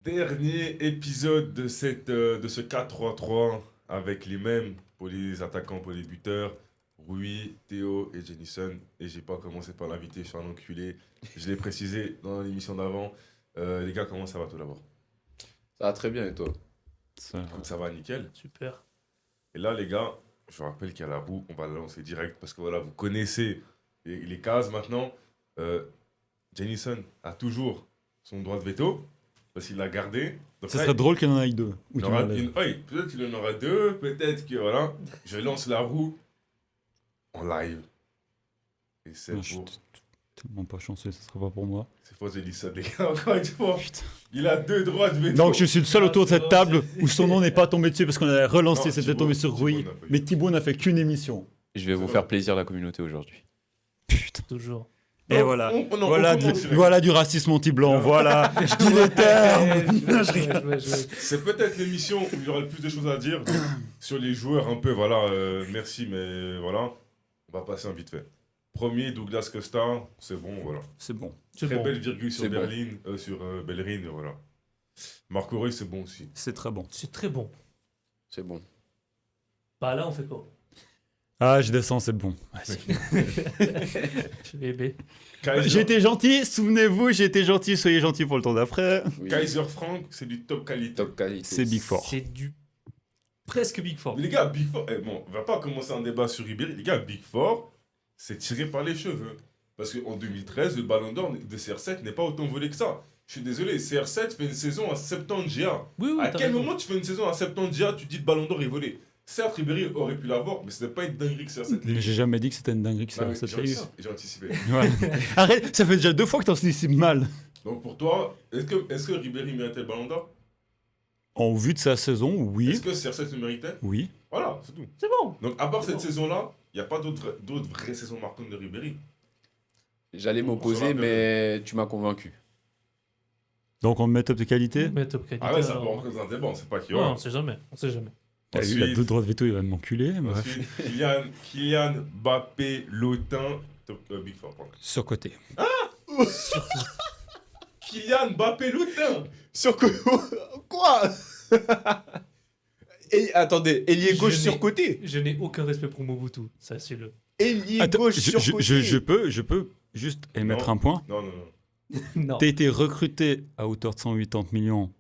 Dernier épisode de ce 4-3-3 avec les mêmes pour les attaquants, pour les buteurs. Rui, Théo et Jennison. Et j'ai pas commencé par l'inviter, je suis un enculé. Je l'ai précisé dans l'émission d'avant. Les gars, comment ça va tout d'abord? Ça va très bien et toi? Écoute, ça va nickel. Super. Et là, les gars, je vous rappelle qu'il y a la roue, on va la lancer direct parce que voilà, vous connaissez les cases maintenant. Jennison a toujours son droit de veto parce qu'il l'a gardé. Donc Ça là, serait drôle qu'il y en ait deux. Ou il qu'il en aura en enlève. oui, peut-être qu'il en aura deux, peut-être que voilà. Je lance la roue en live. Et c'est Non, je suis pour. tellement pas chanceux, ça sera pas pour moi. C'est faux, j'ai dit ça, les gars, encore une fois. Putain. Il a deux droits de veto. Donc je suis le seul autour de cette table c'est- où son nom n'est pas tombé dessus parce qu'on a relancé, Non, c'était Thibaut- tombé sur Thibaut Rui. n'a pas eu. Mais Thibaut n'a fait qu'une émission. Je vais vous C'est faire vrai. plaisir la communauté aujourd'hui. Putain. Toujours. Et Non, voilà. on Voilà, commence, les gars. voilà du racisme anti-blanc, Non. voilà. Je dis les termes. Non, je rigole. C'est peut-être l'émission où il y aura le plus de choses à dire donc, sur les joueurs un peu, voilà, merci, mais voilà, on va passer un vite fait. Premier, Douglas Costa, c'est bon, voilà. C'est bon. C'est Très bon. belle virgule sur C'est bon. Bellerin, voilà. Marco Reus, c'est bon aussi. C'est très bon. C'est très bon. C'est bon. Bah là, on fait quoi? Ah, je descends, c'est bon. Je vais B. J'ai été gentil, souvenez-vous, j'ai été gentil, soyez gentil pour le temps d'après. Oui. Kaiser Frank, c'est du top qualité. Top qualité. C'est Big Four. C'est du presque Big Four. Mais les gars, Big Four, bon, on va pas commencer un débat sur Ribéry. Les gars, Big Four, c'est tiré par les cheveux. Parce qu'en 2013, le ballon d'or de CR7 n'est pas autant volé que ça. Je suis désolé, CR7 fait une saison à 70 GA. Oui, oui, À t'as quel raison. moment tu fais une saison à 70 GA, tu dis le ballon d'or est volé? Certes, Ribéry aurait pu l'avoir, mais ce n'est pas une dinguerie que CR7 l'ait Mais eu. j'ai jamais dit que c'était une dinguerie que Ah oui, ça j'ai t'a eu. anticipé, j'ai anticipé. Ouais. Arrête, ça fait déjà 2 fois que t'anticipes mal. Donc pour toi, est-ce que Ribéry méritait le ballon d'or? En vue de sa saison, oui. Est-ce que CR7 le méritait? Oui. Voilà, c'est tout. C'est bon. Donc à part C'est cette bon. saison-là, il n'y a pas d'autres vraies saisons marquantes de Ribéry. J'allais Sur m'opposer, la mais tu m'as convaincu. Donc on met top de qualité. Mais top qualité. Ah ouais, ça peut alors. rentrer dans un débat, on sait pas qui Ouais, aura. on sait jamais. On sait jamais. T'as vu, il a 2 droits de veto, il va m'enculer. Bref. Ensuite, Kylian Mbappé, Lotin, Big Four. pardon. Surcoté. Kylian Mbappé, Lotin. Sur quoi? Et attendez, ailier gauche Je sur n'ai- côté. Je n'ai aucun respect pour Mobutu. Ça, c'est le. Ailier Attends, gauche je, sur je- côté. je peux juste émettre Non. un point. Non, non, non. Non. T'as été recruté à hauteur de 180 millions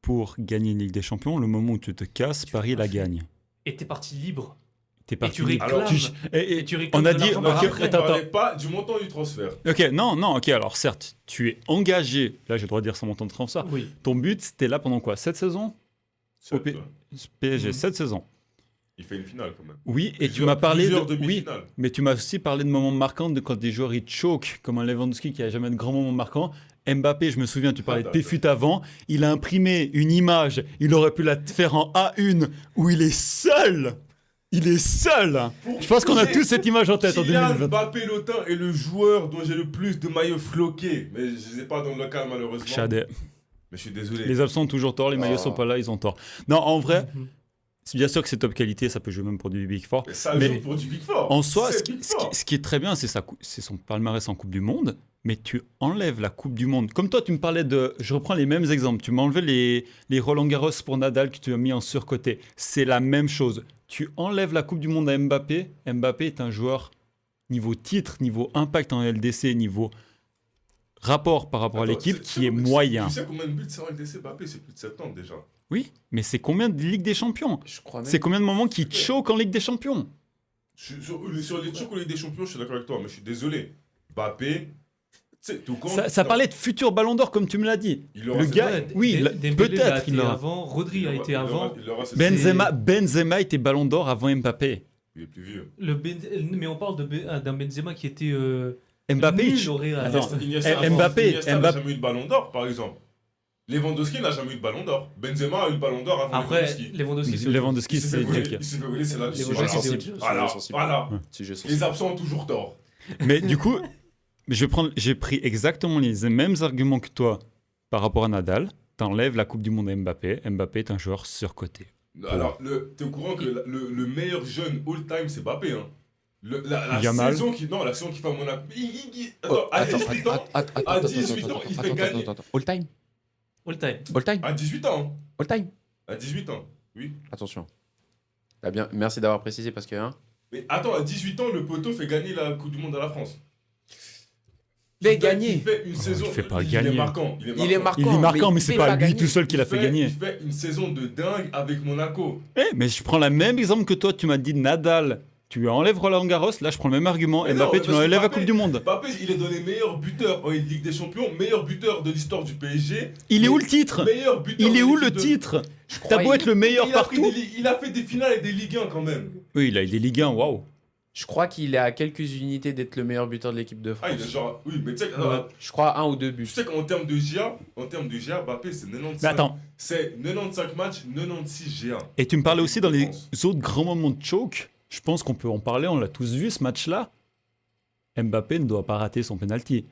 pour gagner une Ligue des Champions. Le moment où tu te casses, Paris la gagne. Et t'es parti libre. T'es parti. tu réclames. Et Et tu réclames on a de dit. l'argent Ok, par Après, après. on attends, parlait pas du montant du transfert. Ok, non, ok, alors certes, tu es engagé. Là, j'ai le droit de dire sans montant de transfert. Oui. Ton but, c'était là pendant quoi 7 saisons Sept, P- ouais. PSG, Mhm. 7 saisons. Il fait une finale quand même. Oui, et tu Plusieurs- m'as parlé de. plusieurs Oui, demi-finales. mais tu m'as aussi parlé de moments marquants de quand des joueurs ils choquent, comme un Lewandowski qui a jamais de grands moments marquants. Mbappé, je me souviens, tu parlais de Attends, Péfut avant, il a imprimé une image, il aurait pu la faire en A1 où il est seul. Il est seul. Je pense qu'on a tous cette image en tête en Kylian 2020. Mbappé, Lotin est le joueur dont j'ai le plus de maillots floqués. Mais je ne les ai pas dans le local malheureusement. Chadet. Mais je suis désolé. Les absents ont toujours tort, les maillots Oh. sont pas là, ils ont tort. Non, en vrai, Mhm. c'est bien sûr que c'est top qualité, ça peut jouer même pour du Big Four. Mais ça Mais joue pour du Big Four. En soi, C'est ce qui, Big ce qui- Four. ce qui est très bien, c'est son palmarès en Coupe du Monde, mais tu enlèves la Coupe du Monde. Comme toi, tu me parlais de... Je reprends les mêmes exemples. Tu m'as enlevé les Roland Garros pour Nadal que tu as mis en surcoté. C'est la même chose. Tu enlèves la Coupe du Monde à Mbappé. Mbappé est un joueur niveau titre, niveau impact en LDC, niveau rapport par rapport à Attends, l'équipe c'est- qui est moyen. Tu sais combien de buts c'est en LDC Mbappé? C'est plus de 70 déjà. Oui, mais c'est combien de Ligue des Champions? Je crois même. C'est combien de moments qui choquent en Ligue des Champions? Sur les chocs des champions, je suis d'accord avec toi, mais je suis désolé. Mbappé, tu sais, tout compte. Ça parlait de futur Ballon d'Or, comme tu me l'as dit. Il aura Le cette- gars, Ouais, oui, Dembélé peut-être a il été aura. avant. Rodri a il aura- été il aura- avant. il aura cette- Benzema était Ballon d'Or avant Mbappé. Il est plus vieux. Mais on parle d'un Benzema qui était. Mbappé, nul il- au Real. Attends, Iniesta Mbappé, n'a Mbappé- jamais eu de ballon d'or, par exemple. Lewandowski n'a jamais eu de ballon d'or. Benzema a eu le ballon d'or avant Après, Lewandowski. Lewandowski. c'est autre Lewandowski, Il s'est c'est fait voler, Jack. il s'est fait voler, c'est là. Lewandowski, Voilà. c'est autre chose. Voilà, sensible. voilà. Sujet Les sensible. absents ont toujours tort. Mais du coup, j'ai pris exactement les mêmes arguments que toi par rapport à Nadal. T'enlèves la Coupe du Monde à Mbappé. Mbappé est un joueur surcoté. Alors, t'es au courant que le meilleur jeune all-time, c'est Mbappé, hein. La Yamal. saison qui fait à Monaco. Attends, à 18 ans, à 18 ans, il fait gagner. All time? All time. All time. À 18 ans. All time. À 18 ans. Oui. Attention. T'as bien... Merci d'avoir précisé parce que... Hein, Mais attends, à 18 ans, le poteau fait gagner la Coupe du Monde à la France. fait Il gagner. fait une saison. il fait pas il gagner. est marquant. Il est marquant. Il est marquant, mais il c'est fait pas lui gagner. tout seul qui l'a fait gagner. Il fait une saison de dingue avec Monaco. Mais je prends le même exemple que toi. Tu m'as dit Nadal. Tu lui enlèves Roland Garros. Là, je prends le même argument. Mais Mbappé, non, tu parce lui enlèves la Mbappé- Coupe du Monde. Mbappé, il est donné meilleur buteur en Ligue des Champions, meilleur buteur de l'histoire du PSG. Il est où le titre? Meilleur buteur Il est de où le l'équipe de- titre? Je T'as crois, beau être le meilleur il a pris partout. il a fait des finales et des Ligue 1 quand même. Oui, il a des Ligue 1. Waouh. je crois qu'il est à quelques unités d'être le meilleur buteur de l'équipe de Ah, il est France. genre. Oui, mais tu sais, Ouais. Je crois 1 ou 2 tu buts. sais qu'en termes de GA, Mbappé, c'est 95. Mais attends. C'est 95 matchs, 96 GA. Et tu me parlais aussi dans les France. autres grands moments de choke. Je pense qu'on peut en parler. On l'a tous vu ce match-là. Mbappé ne doit pas rater son penalty.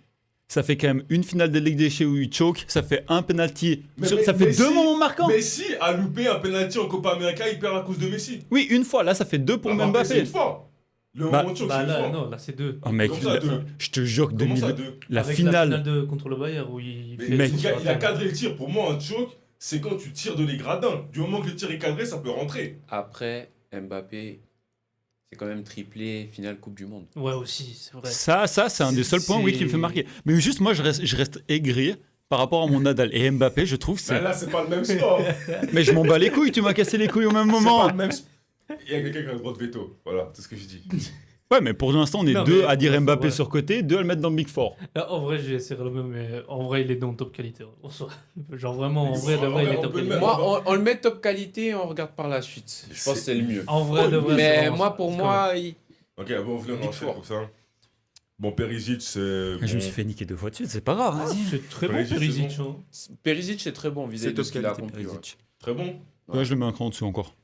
Ça fait quand même une finale de Ligue des Champions où il choke. Ça fait un penalty. Mais- Ça fait Messi- deux moments marquants. Messi a loupé un penalty en Copa América, il perd à cause de Messi. Oui, une fois. Là, ça fait deux pour Ah, Mbappé, c'est Mbappé. une fois. Le Bah- moment de choc, Bah c'est une là, fois. non, là c'est 2. Oh mec, Comment ça, deux je te jure que Comment ça, 2000 deux la Avec finale. La finale contre le Bayern où il Mais fait. Mec. il a cadré le tir. Pour moi, un choke, c'est quand tu tires de les gradins. Du moment que le tir est cadré, ça peut rentrer. Après, Mbappé, c'est quand même triplé finale Coupe du Monde. Ouais, aussi, c'est vrai. Ça, c'est un des seuls points, oui, qui me fait C'est- marquer. Mais juste, moi, je reste aigri par rapport à mon Nadal. Et Mbappé, je trouve que Mais c'est. là, c'est pas le même sport. Mais je m'en bats les couilles, tu m'as cassé les couilles au même C'est moment. pas le même sport. Il y a quelqu'un qui a le droit de veto. Voilà, c'est ce que je dis. Ouais, mais pour l'instant, on est Non, deux mais- à dire ouais, Mbappé ouais. sur côté, deux à le mettre dans le Big Four. Là, en vrai, j'ai essayé le même, mais en vrai, il est dans top qualité. En soi. Genre vraiment, en vrai, de vrai, il est On top peut le qualité. mettre. Moi, on le met top qualité et on regarde par la suite. Je pense que c'est le mieux. En vrai, de vrai. c'est Mais vraiment moi, ça. pour C'est moi, il- Ok, bon, on Big enchaîne Four. pour ça. Bon, Perisic, c'est. Je me bon. suis fait niquer 2 fois de suite, c'est pas grave. Ah, Vas-y. c'est très bon, Perisic, Perisic. c'est hein. Perisic c'est très bon vis-à-vis de ce qu'il a accompli. ouais. Perisic. Très bon. Ouais, je le mets un cran en dessous encore.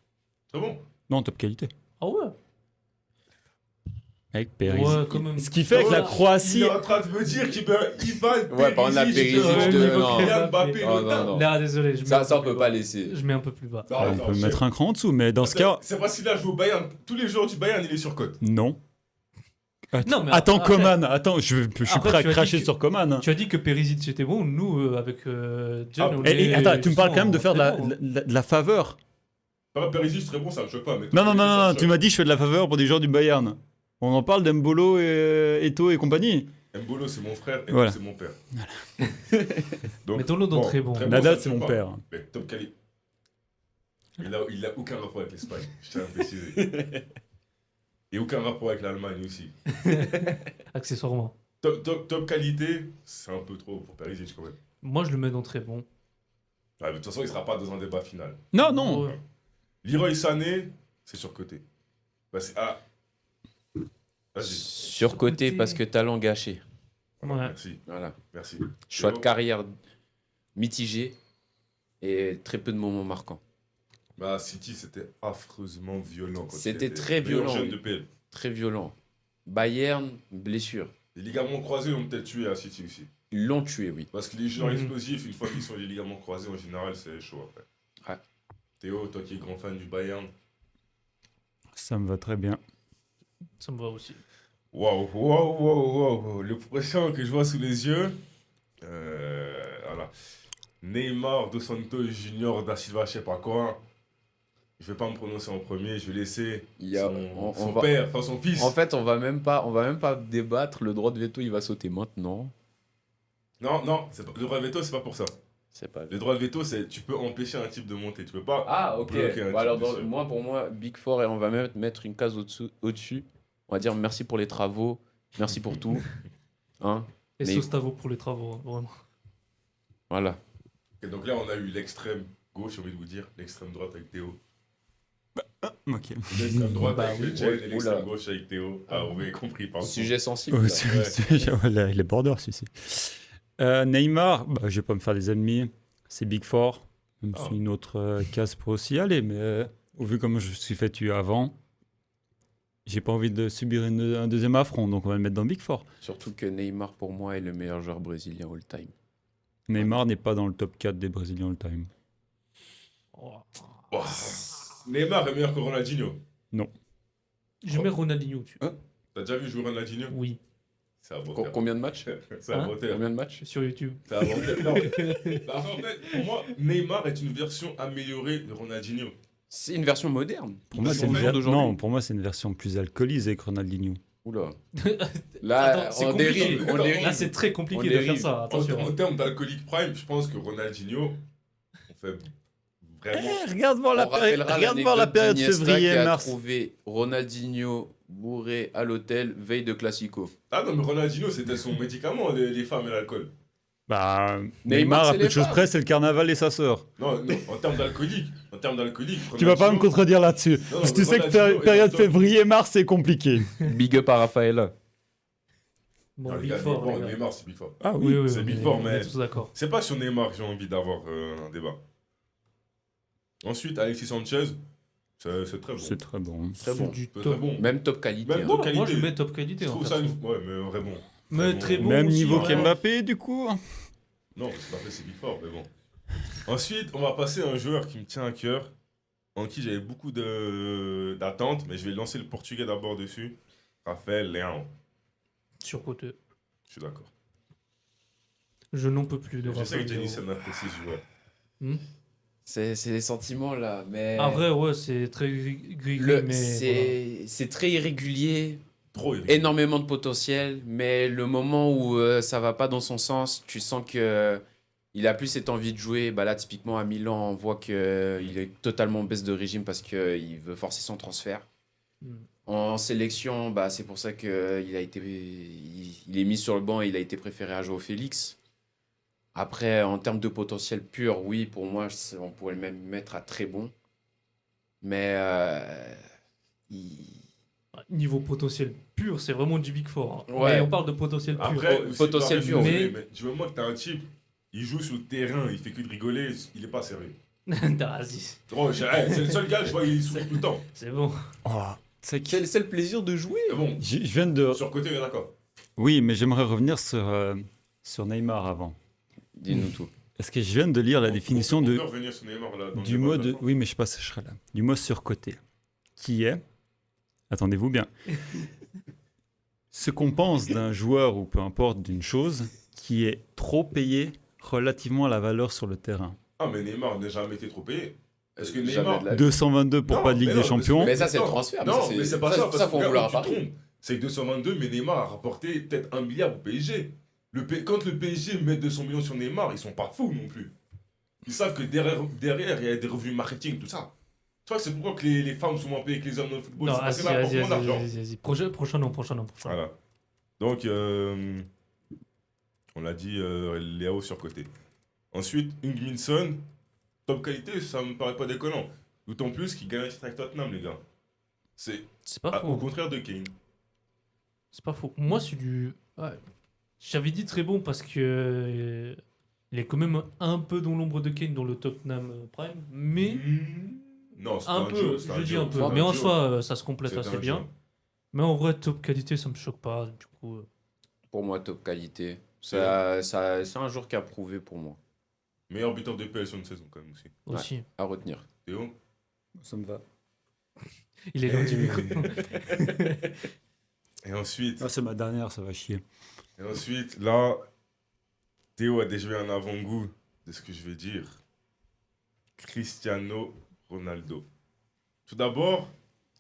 Très bon. Non, top qualité. Ah ouais. Avec Perisic. Ouais, quand même. Ce qui fait que la Il Croatie. est en train de me dire qu'il peut. Ouais, par contre, la Perisic de- non. Kylian Mbappé, Oh, le non, temps. non. Là, désolé. Je mets Ça, un ça, on peu peut plus pas bas. laisser. Je mets un peu plus bas. Non, on attends, peut chef. mettre un cran en dessous, mais dans ce cas, C'est parce qu'il a joué au Bayern. Tous les joueurs du Bayern, il est surcote. non. Non, mais Attends, après- Coman, attends, je suis Après, prêt à tu as dit cracher que- sur Coman. hein. Tu as dit que Perisic était bon. Nous, avec John, Ah, on Et est attends, tu me parles quand même de justement faire de très bon. la faveur. Perisic, très bon, ça me choque pas. Mais Non, non, non, non, ça tu me m'as dit je fais de la faveur pour des joueurs du Bayern. On en parle d'Embolo, Eto'o et compagnie. choque. Mbolo, c'est mon frère et Voilà. c'est mon père. Donc, Mettons-le dans très bon. Nadal, ça c'est me mon choque pas. père. Mais top qualité. Il a aucun rapport avec l'Espagne, je tiens à préciser. Et aucun rapport avec l'Allemagne aussi. Accessoirement. Top qualité, c'est un peu trop pour Perisic quand même. Moi, je le mets dans très bon. Ouais, mais de toute façon, il sera pas dans un débat final. Non, non. Ouais. Leroy Sané, c'est surcoté. Bah, Vas-y. Surcoté parce que talent gâché. Ouais. Merci, Voilà. merci. Choix de Théo carrière mitigé et très peu de moments marquants. Bah, City, c'était affreusement violent. quand C'était il était très meilleur violent, jeune oui. de PL. Très violent. Bayern, blessure. Les ligaments croisés l'ont peut-être tué à City aussi. Ils l'ont tué, oui. Parce que les joueurs Mhm. explosifs, une fois qu'ils sont les ligaments croisés, en général, c'est chaud après. Ouais. Théo, toi qui es grand fan du Bayern. Ça me va très bien. Ça me va aussi. Waouh. Le prochain que je vois sous les yeux. Voilà. Neymar dos Santos Junior da Silva, je sais pas quoi. Je vais pas me prononcer en premier, je vais laisser Il y a- son on va- père, enfin son fils. En fait, on va même pas débattre. Le droit de veto, il va sauter maintenant. Non, le droit de veto, c'est pas pour ça. C'est pas. Le droit de veto, c'est tu peux empêcher un type de monter. Tu peux pas. Ah, ok. bloquer un Bah alors, type de seul. pour moi, Big Four, et on va même mettre une case au-dessus. On va dire merci pour les travaux, merci pour tout. Hein, Et Mais- Sostavo pour les travaux, hein, vraiment. voilà. Et donc là, on a eu l'extrême gauche, j'ai envie de vous dire, l'extrême droite avec Théo. Ok. L'extrême droite Bah avec oui. Jen et Oula. l'extrême gauche avec Théo. Ah, vous avez compris, pardon. Sujet sensible. Ouais, là. Ouais. il est border celui-ci. Neymar, bah, je vais pas me faire des ennemis. C'est Big Four. Même Ah. si une autre case peut aussi y aller, mais au vu comme je me suis fait tuer avant, j'ai pas envie de subir un deuxième affront, donc on va le mettre dans Big Four. Surtout que Neymar, pour moi, est le meilleur joueur brésilien all-time. Neymar n'est pas dans le top 4 des Brésiliens all-time. Oh. Oh. Neymar est meilleur que Ronaldinho. Je mets Ronaldinho dessus. T'as déjà vu jouer Ronaldinho? Oui. C'est involontaire. Combien de matchs C'est Hein involontaire. Combien de matchs Sur YouTube. C'est involontaire. Non. Bah, en fait, pour moi, Neymar est une version améliorée de Ronaldinho. C'est une version moderne. Pour moi, Parce c'est qu'en une fait, non, pour moi, c'est une version plus alcoolisée que Ronaldinho. Oula. Là, Attends, c'est on compliqué. dérive. On dérive. Là, c'est très compliqué On de faire dérive. ça. Attention. En termes d'alcoolique prime, je pense que Ronaldinho, on fait vraiment. Regarde voir On rappellera l'anecdote d'Iniesta qui a février-mars. trouvé Ronaldinho bourré à l'hôtel veille de Classico. Ah non, mais Ronaldinho, c'était son médicament, les femmes et l'alcool. Bah, Neymar, Neymar, c'est à peu les de choses femmes. près, c'est le carnaval et sa sœur. Non, non, en termes d'alcoolique. Tu vas pas me contredire là-dessus. Non, Parce que tu sais que Ronaldinho période est au top. février-mars, c'est compliqué. Big up à Rafaela. Bon, Non, les Big gars, Four, bon, les gars. Neymar, c'est Big Four. Ah Oui, oui, c'est on Big est- Four, on mais- est tous d'accord. C'est pas sur Neymar que j'ai envie d'avoir un débat. Ensuite, Alexis Sanchez, c'est très bon. C'est très bon. Très C'est bon. du Très top. bon. Même top qualité. Même hein. top Moi, qualité. je mets top qualité. Je en trouve fait. ça, ouais, mais vrai bon. Mais Très très bon. bon. Même aussi, niveau ouais. qu'Mbappé, du coup. Non, c'est pas fait, c'est Big Four, mais bon. Ensuite, on va passer à un joueur qui me tient à cœur, en qui j'avais beaucoup d'attentes, mais je vais lancer le portugais d'abord dessus. Raphaël Leão. Surcoté. Je suis d'accord. Je n'en peux plus de Je sais que Rafael Jenny Leão. apprécie ce joueur. C'est les sentiments là, mais. Ah, vrai, ouais, c'est très gris, Le- mais. c'est très irrégulier, Trop irrégulier. énormément de potentiel, mais le moment où ça va pas dans son sens, tu sens que il a plus cette envie de jouer. Bah là, typiquement à Milan, on voit qu'il est totalement en baisse de régime parce qu'il veut forcer son transfert. Hmm. En sélection, bah, c'est pour ça qu'il a été, il est mis sur le banc et il a été préféré à João Félix. Après, en termes de potentiel pur, oui, pour moi, on pourrait le même mettre à très bon. Mais Niveau potentiel pur, c'est vraiment du Big Four. Hein. Ouais. Mais on parle de potentiel pur. Après, Oh, aussi, potentiel pareil, pur, je suis mais- désolé, mais tu veux moi que t'as un type, il joue sur le terrain, il fait que de rigoler, il est pas sérieux. Vas-y, Oh, c'est le seul gars, je vois, il sourit tout le temps. c'est bon. Oh, c'est qui- c'est le plaisir de jouer. Mais bon, je viens de. sur côté, on est d'accord. Oui, mais j'aimerais revenir sur Neymar avant. Dis-nous tout. Parce que je viens de lire la définition On de, peut revenir sur Neymar, là, dans le du débat, mot là. de. Oui, mais je passerai là. Du mot surcoté. Qui est. Attendez-vous bien. Ce qu'on pense d'un joueur ou peu importe d'une chose qui est trop payé relativement à la valeur sur le terrain. Ah, mais Neymar n'a jamais été trop payé. Parce que Jamais Neymar. de la vie. 222 pour Non, pas de Ligue mais des non, Champions. Mais ça, c'est le Non, transfert. Non, mais c'est pas ça. parce Ça, que faut en regarde, vouloir à tu te Paris. trompes. C'est que 222, mais Neymar a rapporté peut-être 1 milliard au PSG. Quand le PSG met 200 millions sur Neymar, ils sont pas fous non plus. Ils savent que derrière, il y a des revenus marketing, tout ça. Tu vois, c'est pourquoi que les femmes sont moins payées que les hommes dans le football. Non, C'est parce vas-y, que là, vas-y, pour mon argent. vas-y. Prochain nom. Voilà. Donc, on l'a dit, Léo surcoté. Ensuite, Heung-min Son, top qualité, ça me paraît pas déconnant. D'autant plus qu'il gagne un titre avec Tottenham, les gars. C'est C'est pas au faux. contraire de Kane. C'est pas faux. Moi, c'est du. Ouais. J'avais dit très bon parce que. Il est quand même un peu dans l'ombre de Kane dans le Tottenham Prime. Mais. Non, c'est Un un peu, duo, c'est je dis un peu. c'est Mais en duo. soi, ça se complète C'est assez un bien. duo. Mais en vrai, top qualité, ça me choque pas. Du coup. Pour moi, top qualité. C'est un joueur qui a prouvé pour moi. Meilleur buteur de PL sur une saison, quand même aussi. Aussi. À retenir. Théo. Ça me va. Il est loin du micro. Et ensuite, Ah, c'est ma dernière, ça va chier. là, Théo a déjà eu un avant-goût de ce que je vais dire. Cristiano Ronaldo. Tout d'abord,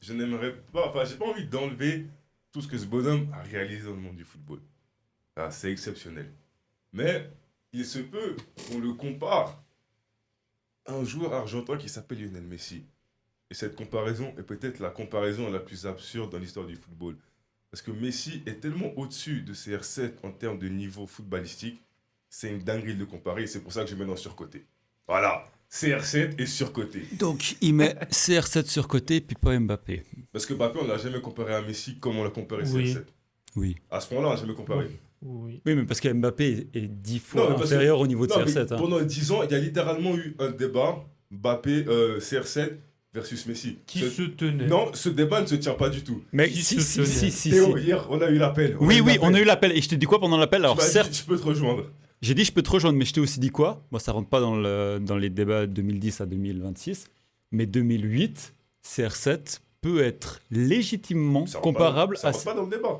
je n'aimerais pas, enfin, j'ai pas envie d'enlever tout ce que ce bonhomme a réalisé dans le monde du football. Ah, c'est exceptionnel. Mais il se peut qu'on le compare à un joueur argentin qui s'appelle Lionel Messi. Et cette comparaison est peut-être la comparaison la plus absurde dans l'histoire du football. Parce que Messi est tellement au-dessus de CR7 en termes de niveau footballistique, c'est une dinguerie de le comparer et c'est pour ça que je mets dans surcoté. Voilà, CR7 est surcoté. Donc, il met CR7 sur côté, puis pas Mbappé. Parce que Mbappé, on l'a jamais comparé à Messi comme on l'a comparé à Oui. CR7. Oui. À ce moment-là, on l'a jamais comparé. Oui. Oui, mais parce que Mbappé est 10 fois Non, mais parce que- inférieur au niveau de Non, mais CR7. hein. pendant 10 ans, il y a littéralement eu un débat Mbappé, CR7 versus Messi. Qui se tenait. Non, ce débat ne se tient pas du tout. Mais Qui si, se si, tenait. si, si, Théo, si. hier, on a eu l'appel. Oui, oui, on a eu l'appel. Et je t'ai dit quoi pendant l'appel? Alors, Tu m'as dit, certes, tu peux te rejoindre. j'ai dit je peux te rejoindre, mais je t'ai aussi dit quoi? Moi, ça rentre pas dans les débats 2010 à 2026. Mais 2008, CR7 peut être légitimement Ça rentre comparable pas, ça à. rentre pas dans le débat.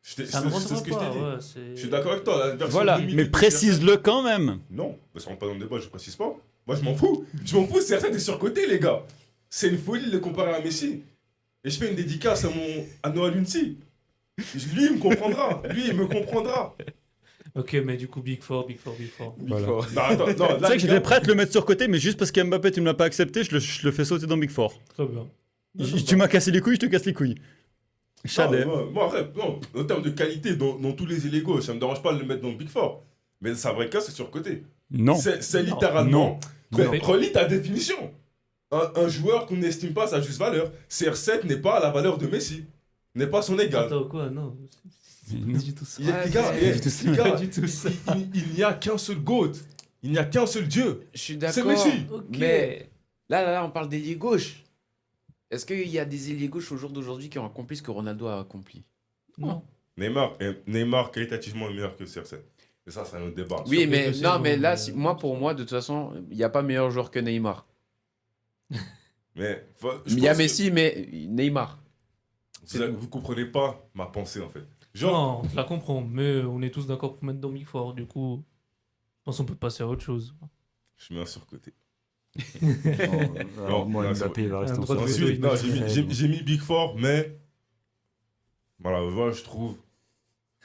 Ça ne C'est rentrera ce que je t'ai pas. dit. Ouais, c'est- Je suis d'accord avec toi. La version Voilà, limitée mais de précise-le quand même. Non, parce qu'on pas dans le débat, je précise pas. Moi, je m'en fous. Je m'en fous, CR7 est surcoté, les gars. C'est une folie de le comparer à Messi. Et je fais une dédicace à Noah Lunsi. Lui, il me comprendra. Lui, il me comprendra. Ok, mais du coup, Big Four. Voilà. Non, attends, non, C'est là, vrai que les j'étais gars, prêt à te le mettre sur côté, mais juste parce qu'Mbappé, tu ne l'as pas accepté, je le fais sauter dans Big Four. Très bien. Tu m'as cassé les couilles, je te casse les couilles. Chadé. moi, après, non, en termes de qualité, dans tous les illégaux, ça me dérange pas de le mettre dans le Big Four. Mais sa vraie cas, c'est surcoté. Non. C'est Non. littéralement. Mais Trompé. relis ta définition. Un joueur qu'on n'estime pas à sa juste valeur. CR7 n'est pas à la valeur de Messi. N'est pas son égal. Attends, quoi? Non. C'est pas du tout ça. Les gars, c'est- les gars, Pas du tout ça. il n'y a qu'un seul GOAT. Il n'y a qu'un seul Dieu. Je suis C'est d'accord. Messi. Ok. Mais là, on parle d'ailier gauche. Est-ce qu'il y a des ailiers gauche au jour d'aujourd'hui qui ont accompli ce que Ronaldo a accompli? Non. Neymar qualitativement est meilleur que CR7. Et ça, c'est un autre débat. Oui, Sur mais quelques non, saisons, mais là, mais- moi, pour moi, de toute façon, il n'y a pas meilleur joueur que Neymar. Mais Il y a Messi, mais Neymar. Vous comprenez pas ma pensée, en fait. Genre, Non, je la comprends, mais on est tous d'accord pour mettre dans Big Four. Du coup, je pense qu'on peut passer à autre chose. je mets un surcoté. Alors, moi, non, c'est Mbappé va rester Un en droit de sortie. veto, Ensuite, non, il j'ai mis Big Four, mais voilà, moi, je trouve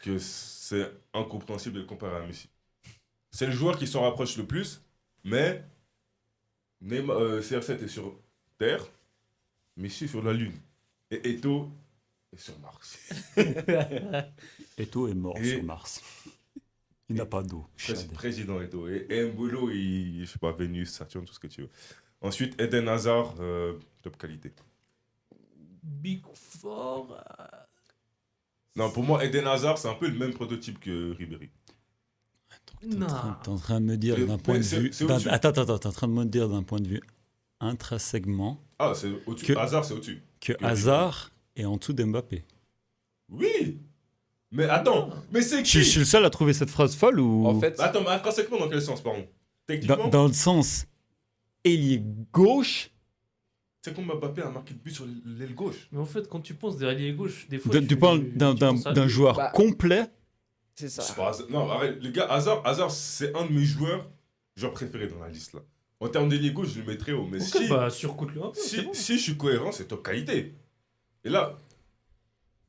que c'est incompréhensible de le comparer à Messi. C'est le joueur qui s'en rapproche le plus, mais CR7 est sur Terre, Messi est sur la Lune. Et Eto'o est sur Mars. Eto'o est mort Et- sur Mars. Il n'a pas d'eau. Chadé. Président Eto'o. Et Mbolo, je sais pas, Vénus, Saturne, tout ce que tu veux. Ensuite, Eden Hazard, top qualité. Big Four. Non, pour moi, Eden Hazard, c'est un peu le même prototype que Ribéry. Non. T'es en train de me dire Mais- d'un point mais de c'est- vue. c'est au-dessus. Attends, t'es en train de me dire d'un point de vue intrinsèquement Ah, c'est au-dessus. Que- Hazard, c'est au-dessus. que Que Hazard est en dessous d'Mbappé. Oui. Mais attends, mais c'est Je qui suis le seul à trouver cette phrase folle ou. En fait, Attends, mais intrinsèquement, dans quel sens, pardon Techniquement, Dans le sens ailier gauche. c'est comme Mbappé a marqué le but sur l'aile gauche. Mais en fait, quand tu penses des alliés gauche, des fois. Tu parles d'un penses à lui. joueur Bah, complet. c'est ça. C'est pas Hazard. Non, arrête, le gars, Hazard, c'est un de mes joueurs préférés dans la liste, là. En termes d'ailier gauche, je le mettrais haut. Mais Ok, si, bah surcoute-le un peu. c'est bon. si je suis cohérent, c'est top qualité. Et là...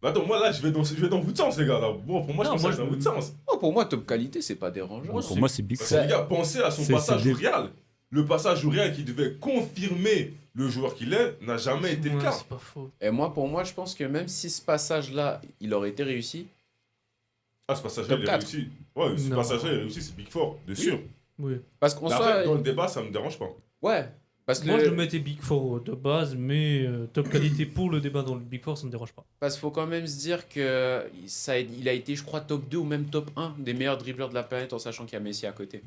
Bah attends, moi là, je vais dans votre sens, les gars. Là. Bon, pour moi, Non, je pense moi, que c'est dans je- votre sens. Oh, pour moi, top qualité, c'est pas dérangeant. Moi, Pour moi, c'est Big Parce Four. que les gars, pensez à son C'est- passage c'est au Real. Le passage au Real qui devait confirmer le joueur qu'il est n'a jamais été le Ouais, cas. c'est pas faux. Et moi, pour moi, je pense que même si ce passage-là, il aurait été réussi, Ah, ce passage-là, Top il est 4. réussi. Ouais, ce Non. passage-là, il est réussi, c'est Big Four, de sûr. Oui. parce qu'on Mais après, soit... dans le débat, ça me dérange pas. Ouais, parce que Moi, je le mettais Big Four de base, mais top qualité pour le débat dans le Big Four, ça me dérange pas. parce qu'il faut quand même se dire que il a été, je crois, top 2 ou même top 1 des meilleurs dribbleurs de la planète en sachant qu'il y a Messi à côté.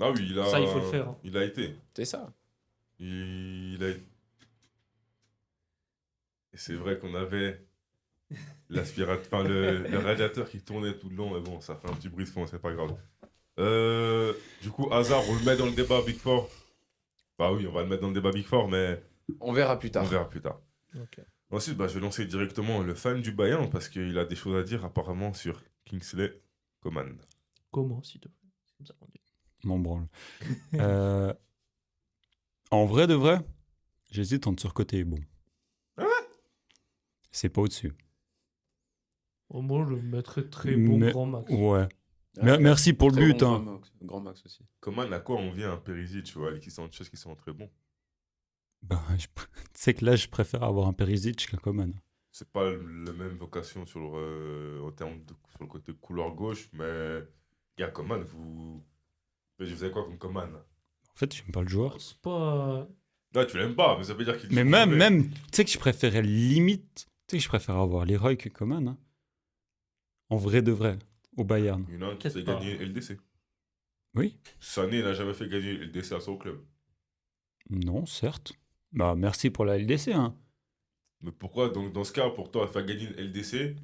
Ah oui, il a. Ça, il faut le faire, hein. Il a été. C'est ça. Il a. Et c'est vrai qu'on avait l'aspirateur, enfin le radiateur qui tournait tout le long, mais bon, ça fait un petit bruit de fond, c'est pas grave. Du coup, Hazard, on le met dans le débat Big Four. Bah oui, on va le mettre dans le débat Big Four, mais On verra plus on tard. verra plus tard. Ok. Ensuite, bah, je vais lancer directement le fan du Bayern parce qu'il a des choses à dire apparemment sur Kingsley Coman. Comment, s'il te plaît? C'est comme ça qu'on dit. M'en branle. En vrai de vrai, j'hésite entre surcoté et bon. C'est pas au-dessus. Au moins, je le mettrais très bon Mais- grand max. Ouais. Merci pour le Très but. bon, Hein. Grand Max aussi. Coman, à quoi on vient à Perisic, tu vois, Alexis Sanchez qui sont très bons. Ben, tu sais que là, je préfère avoir un Perisic qu'un Coman. C'est pas la même vocation sur en termes sur le côté couloir gauche, mais gars, Coman, vous avez quoi comme Coman là? En fait, j'aime pas le joueur. C'est pas. Non, tu l'aimes pas, mais ça veut dire qu'il. Mais même, tu sais que je préférais limite, tu sais que je préfère avoir Leroy que Coman. Hein. En vrai de vrai, au Bayern. Il y en a un qui Peut-être fait pas. gagner LDC. Oui. Sané n'a jamais fait gagner LDC à son club. Non, certes. Bah, merci pour la LDC. Hein. Mais pourquoi, donc, dans ce cas, pour toi, faire gagner une LDC,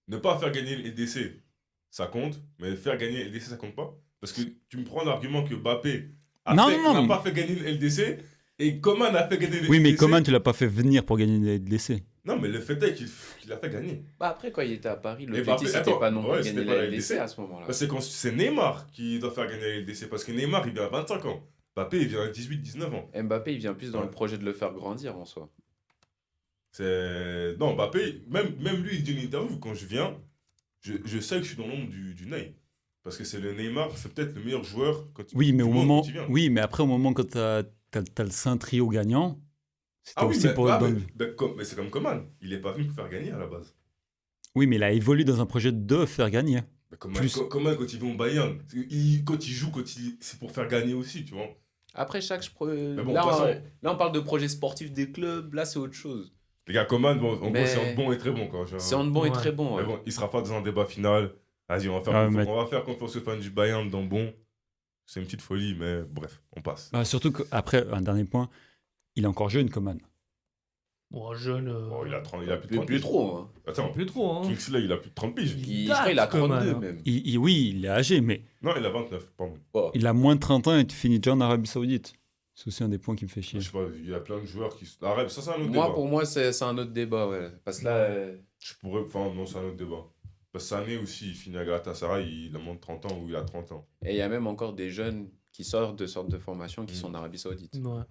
ne pas faire gagner une LDC, ça compte, mais faire gagner une LDC, ça compte pas? Parce que tu me prends l'argument que Mbappé Non, n'a non. pas fait gagner une LDC et Coman a fait gagner une Oui, mais LDC. Coman, tu l'as pas fait venir pour gagner une LDC. Non, mais le fait est qu'il a fait gagner. Bah après, quand il était à Paris, Et l'objectif, Mbappé, c'était attends, pas non plus ouais, de c'était gagner pas la la LDC LDC. à ce moment-là. C'est Neymar qui doit faire gagner la LDC parce que Neymar, il vient à 25 ans. Mbappé, il vient à 18-19 ans. Mbappé, il vient plus dans Ouais. le projet de le faire grandir en soi. Non, Mbappé, même lui, il dit une interview. Quand je viens, je sais que je suis dans l'ombre du Ney. Parce que c'est le Neymar, c'est peut-être le meilleur joueur Oui, mais du au monde moment, quand il vient. oui, mais après, au moment quand t'as le saint trio gagnant, c'était Ah oui, aussi mais, pour. mais c'est comme Coman. Il est pas venu pour faire gagner à la base. Oui, mais il a évolué dans un projet de faire gagner. Mais Plus. Coman, quand il va au Bayern, quand il joue, c'est pour faire gagner aussi, tu vois. Après, bon, de toute façon- là, on parle de projets sportifs des clubs, là, c'est autre chose. Les gars, Coman, bon, en Mais- gros, c'est un bon et très bon. Quoi. C'est handball est Ouais. très bon. Mais Ouais. bon, il sera pas dans un débat final. Vas-y, on va faire confiance aux fans du Bayern dans bon. C'est une petite folie, mais bref, on passe. Bah, surtout qu'après, un dernier point, il est encore jeune, Coman. Bon, jeune. Bon, il a plus de Plus, 30 plus piges. trop. Hein. Trop. Attends, Plus trop, hein. Kingsley, il a plus de 30 piges. Il Je crois qu'il a date, Coman, 32 hein. même. Oui, il est âgé, mais Non, il a 29, pardon. Oh. il a moins de 30 ans et tu finis déjà en Arabie Saoudite. C'est aussi un des points qui me fait chier. Je sais pas, il y a plein de joueurs qui. Arrête, ça, c'est un autre Moi, débat. pour moi, c'est un autre débat. Ouais. Parce que là, Je pourrais. Enfin, non, c'est un autre débat. Parce que Sané aussi, il finit à Galatasaray, il a moins de 30 ans ou il a 30 ans. et il y a même encore des jeunes qui sortent de sortes de formations qui Mm. sont en Arabie Saoudite. Ouais.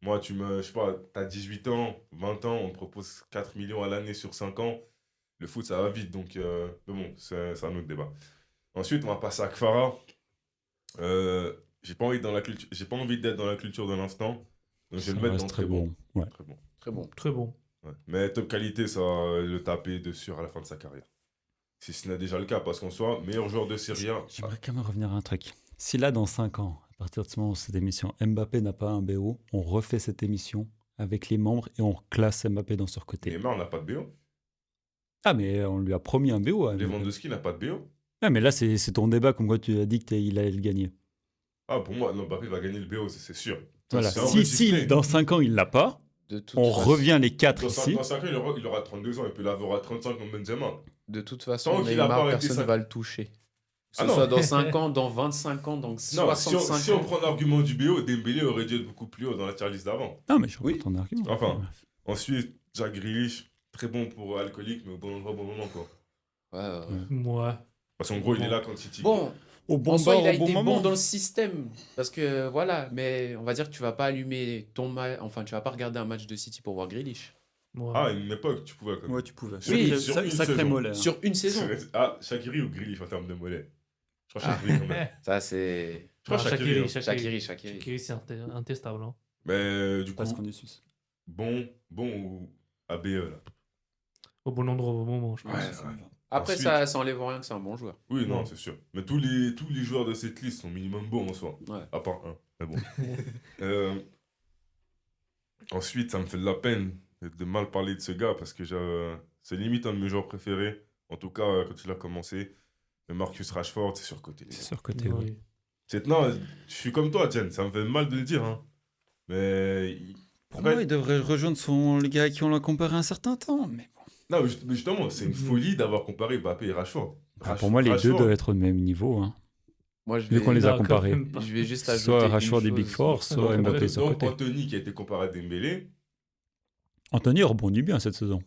Moi, je sais pas, t'as 18 ans, 20 ans, on te propose 4 millions à l'année sur 5 ans. Le foot, ça va vite, donc mais bon, c'est un autre débat. Ensuite, on va passer à Kfara. J'ai pas envie d'être dans la culture de l'instant, donc je vais Ça le mettre reste dans très très bon. bon. Ouais. Très bon. Très bon. Très bon. Ouais. Mais top qualité, ça va le taper dessus à la fin de sa carrière. Si ce n'est déjà le cas, parce qu'on soit meilleur joueur de Serie A. J'aimerais quand même revenir à un truc. Si là, dans 5 ans, à partir de ce moment où cette émission, Mbappé n'a pas un BO, on refait cette émission avec les membres et on classe Mbappé dans surcoté. Neymar n'a pas de BO. Ah, mais on lui a promis un BO. Mbappé. Lewandowski n'a pas de BO. Ah, mais là, c'est ton débat, comme quoi tu as dit qu'il allait le gagner. Ah, pour moi, non, Mbappé va gagner le BO, c'est sûr. Voilà. C'est Si enregistré. dans 5 ans, il l'a pas, De toute on façon- revient les 4 Dans ici. 5 ans, il aura 32 ans et puis là, il aura 35 comme Benzema. De toute Tant façon, qu'il a pas Neymar, arrêté personne ça- ne va le toucher. Que ce Ah non. soit dans 5 ans, dans 25 ans, dans Non, 65 si on ans. prend l'argument du BO, Dembélé aurait dû être beaucoup plus haut dans la tier list d'avant. Non, mais je Oui. comprends ton argument. Enfin. Ensuite, Jack Grealish, très bon pour alcoolique, mais au bon endroit, au bon moment, quoi. Ouais. Ouais. Parce qu'en gros, il est là quand City. Bon, Au bon en soi, bord, il a au bon été moment. bon dans le système. Parce que voilà, mais on va dire que tu vas pas allumer ton match. Enfin, tu vas pas regarder un match de City pour voir Grealish. Ouais. Ah, à une époque, tu pouvais quand même. Ouais, tu pouvais. Oui, sur une sacré saison. mollet. hein. Sur une saison. Ah, Shaqiri ou Grealish en termes de mollet? Je crois Ah. Shaqiri quand même. Ça, c'est. Je crois Ah, Shaqiri. hein. Shaqiri. Shaqiri, c'est intestable. Hein. Mais du coup, Parce qu'on est suisse. bon ou ABE là? Au bon endroit, au bon moment, je pense. Ouais, Ça me va. Après, Ensuite- ça enlève rien que c'est un bon joueur. Oui, non, Ouais. c'est sûr. Mais tous les joueurs de cette liste sont minimum bons en soi. Ouais. À part un. Mais bon. Ensuite, ça me fait de la peine de mal parler de ce gars parce que c'est limite un de mes joueurs préférés. En tout cas, quand il a commencé. Mais Marcus Rashford, c'est surcoté. les C'est gars. surcoté, Oui. oui. Non, je suis comme toi, Jen. Ça me fait mal de le dire. Hein. Mais. Pour Ouais. moi, il devrait rejoindre les gars qui ont l'a comparé un certain temps. Mais bon. Non, mais justement, c'est une folie d'avoir comparé Mbappé et Rashford. Pour moi, les deux Rashford, doivent être au même niveau. Hein. Moi, je Vu vais, qu'on les a Non, quand comparés. même pas. je vais juste ajouter. Soit une Rashford et chose. Big Four, soit Donc, Mbappé donc, surcoté. Anthony qui a été comparé à Dembélé. Anthony rebondit bien cette saison.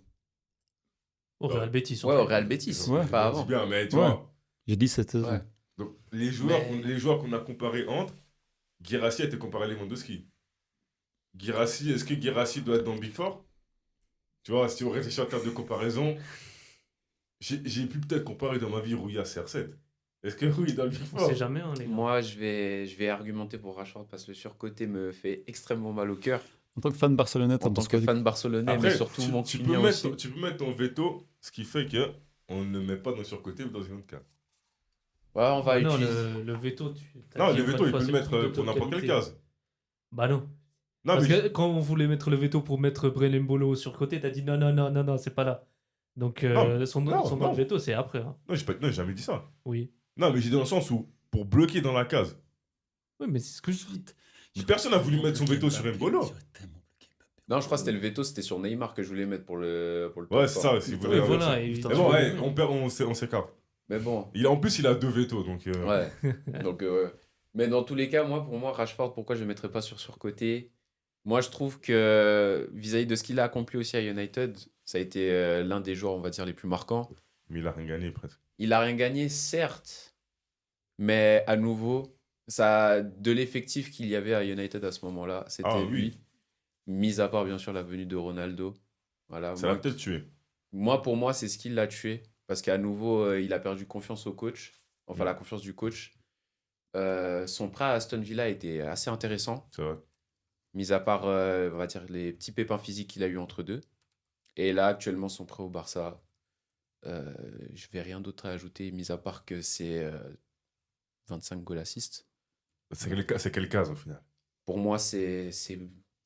Au Real Betis. en Ouais, fait. au Real Betis. Ouais. Pas Je avant. dis bien, mais tu Ouais. vois. J'ai dit cette saison. Ouais. Donc, les joueurs Mais- qu'on a comparés entre, Guirassy a été comparé à Lewandowski. Est-ce que Guirassy doit être dans le Big Four? Tu vois, si on réfléchit en termes de comparaison, j'ai pu peut-être comparer dans ma vie Rui à CR7. Est-ce que Rui est dans le Big On Four? sait jamais, hein, les gars. Moi, je vais argumenter pour Rashford parce que le surcoté me fait extrêmement mal au cœur. En tant que fan barcelonais, t'en En tant penses que quoi fan barcelonais, mais surtout mon tu client peux aussi. mettre, tu peux mettre ton veto, ce qui fait que on ne met pas dans le surcoté ou dans une autre case. Ouais, on va non, utiliser. le veto, t'as Non, dit le encore veto, une il fois, peut le c'est mettre plus de pour n'importe quelle qualité. case. Bah non. Non, Parce mais que quand on voulait mettre le veto pour mettre Brelem Bolo sur le côté, t'as dit non, c'est pas là. Donc Non, son non, droit non. de veto, c'est après. Hein. non, j'ai jamais dit ça. Oui. Non, mais j'ai dit dans le sens où, pour bloquer dans la case, Oui, mais c'est ce que je dis. mais personne n'a voulu mettre son veto sur Mbolo. Non, je crois que c'était le veto, c'était sur Neymar que je voulais mettre pour le top Ouais, c'est four. ça, si vous Oui, voulez. voilà. Mais évidemment. bon, ouais, on s'écarte. Mais bon, En plus, il a 2 vetos, donc. ouais. Donc, mais dans tous les cas, pour moi, Rashford, pourquoi je ne le mettrais pas sur surcoté? Moi, je trouve que vis-à-vis de ce qu'il a accompli aussi à United, ça a été l'un des joueurs, on va dire, les plus marquants. Mais il a rien gagné presque. Il a rien gagné, certes, mais à nouveau, ça, de l'effectif qu'il y avait à United à ce moment-là, c'était Ah, lui. oui. Mis à part, bien sûr, la venue de Ronaldo. Voilà, Ça l'a peut-être tué. pour moi, c'est ce qui l'a tué. Parce qu'à nouveau, il a perdu confiance au coach. Enfin, la confiance du coach. Son prêt à Aston Villa était assez intéressant. C'est vrai. Mis à part, on va dire, les petits pépins physiques qu'il a eu entre deux. Et là, actuellement, son prêt au Barça, je vais rien d'autre à ajouter, mis à part que c'est 25 goal assists. C'est quel cas au final? Pour moi,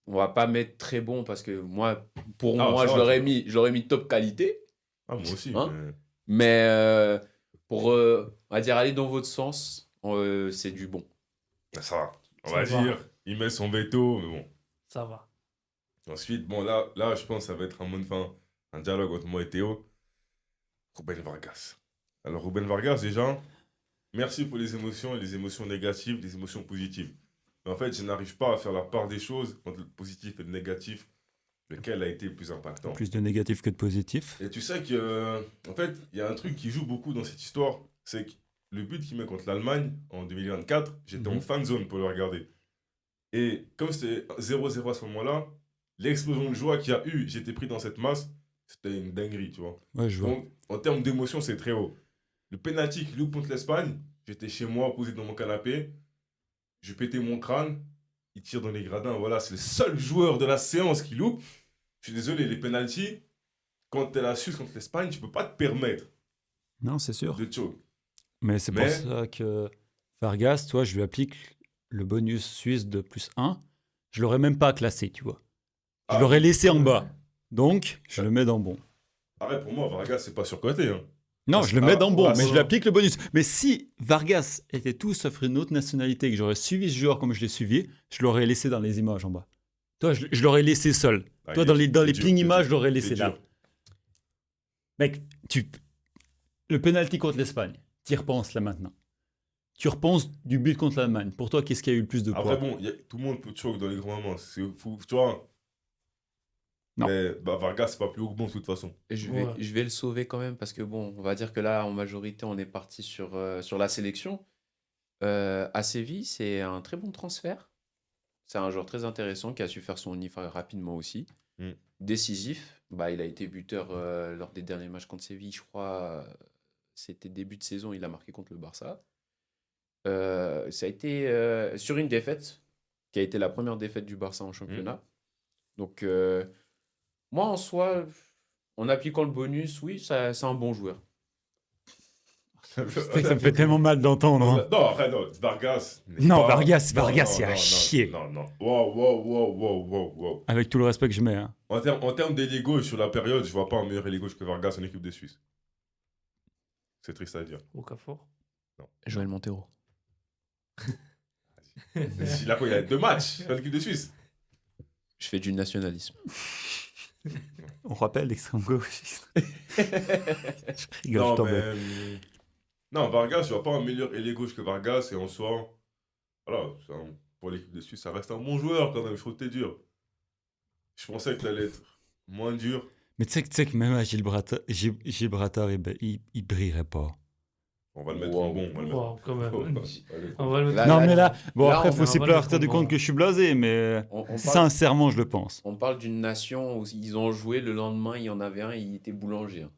on va pas mettre très bon parce que pour Ah, moi, ça je va, l'aurais mis top qualité. Ah, moi aussi. Hein? mais- Mais pour, on va dire, aller dans votre sens, c'est du bon. Ça va. On Ça va va. dire, il met son veto, mais bon. Ça va. Ensuite, bon, là, je pense que ça va être un dialogue entre moi et Théo. Ruben Vargas. Alors, Ruben Vargas, déjà, merci pour les émotions négatives, les émotions positives. Mais en fait, je n'arrive pas à faire la part des choses entre le positif et le négatif, lequel a été le plus impactant. Plus de négatif que de positif. Et tu sais que, en fait, il y a un truc qui joue beaucoup dans cette histoire, c'est que le but qu'il met contre l'Allemagne en 2024, j'étais en fan zone pour le regarder. Et comme c'était 0-0 à ce moment-là, l'explosion de joie qu'il y a eu, j'étais pris dans cette masse, c'était une dinguerie, tu vois. Ouais, je vois. Donc, en termes d'émotion, c'est très haut. Le penalty qu'il loupe contre l'Espagne, j'étais chez moi, posé dans mon canapé, je pétais mon crâne, il tire dans les gradins, voilà, c'est le seul joueur de la séance qui loupe. Je suis désolé, les penalties, quand t'es la Suisse contre l'Espagne, tu peux pas te permettre Non, c'est sûr. de choke. Mais c'est pour Mais- ça que Vargas, toi, je lui applique le bonus suisse de +1. Je l'aurais même pas classé, tu vois. Je Ah. l'aurais laissé en bas. Donc, je le mets dans bon. Arrête, pour moi, Vargas, c'est pas surcoté. Hein. Non, Parce- je le mets dans bon, ah, mais ça. je lui applique le bonus. Mais si Vargas était tout sauf une autre nationalité, que j'aurais suivi ce joueur comme je l'ai suivi, je l'aurais laissé dans les images en bas. Toi, je l'aurais laissé seul. Ah, Toi, il dans est- les c'est ping dur, c'est images, je dur, l'aurais c'est laissé là. dur. Mec, le penalty contre l'Espagne, tu y repenses là maintenant. Tu repenses du but contre l'Allemagne. Pour toi, qu'est-ce qui a eu le plus de poids? Après, bon, tout le monde peut choke dans les grands moments. Tu vois. Non. Mais Vargas, c'est pas plus haut que bon, de toute façon. Et je Ouais. vais le sauver quand même parce que bon, on va dire que là, en majorité, on est parti sur la sélection. À Séville, c'est un très bon transfert. C'est un joueur très intéressant qui a su faire son IFA rapidement aussi. Mm. Décisif. Bah, il a été buteur lors des derniers matchs contre Séville, je crois. C'était début de saison, il a marqué contre le Barça. Ça a été sur une défaite, qui a été la première défaite du Barça en championnat. Donc, moi, en soi, en appliquant le bonus, oui, c'est un bon joueur. Ça me fait tellement mal d'entendre. hein. Non, après, non. Vargas. n'est Non, pas- Vargas, Non, il a non, chier. Non, non. Wow. Avec tout le respect que je mets. hein. En termes d'ailier gauche sur la période, je vois pas un meilleur ailier gauche que Vargas en équipe de Suisse. C'est triste à dire. Okafor. Joël Montero. Il a quoi? Il a 2 matchs en équipe de Suisse. Je fais du nationalisme. On rappelle l'extrême gauche. Je rigole, je Non, t'embête. non, Vargas, je vois pas un meilleur ailier gauche que Vargas. Et en soi, voilà, pour l'équipe de Suisse, ça reste un bon joueur quand même. Je trouve que t'es dur. Je pensais que t'allais être moins dur. Mais tu sais que même à Gibraltar, il brillerait pas. On va le mettre Wow. en bon. On va le mettre. Wow, quand même. Oh, allez. On va le mettre. Là, non, mais là, bon, là, après, on- faut on aussi va pas le partir du prendre. compte que je suis blasé, mais On parle, sincèrement, je le pense. on parle d'une nation où ils ont joué, le lendemain, il y en avait un, il était boulanger. hein.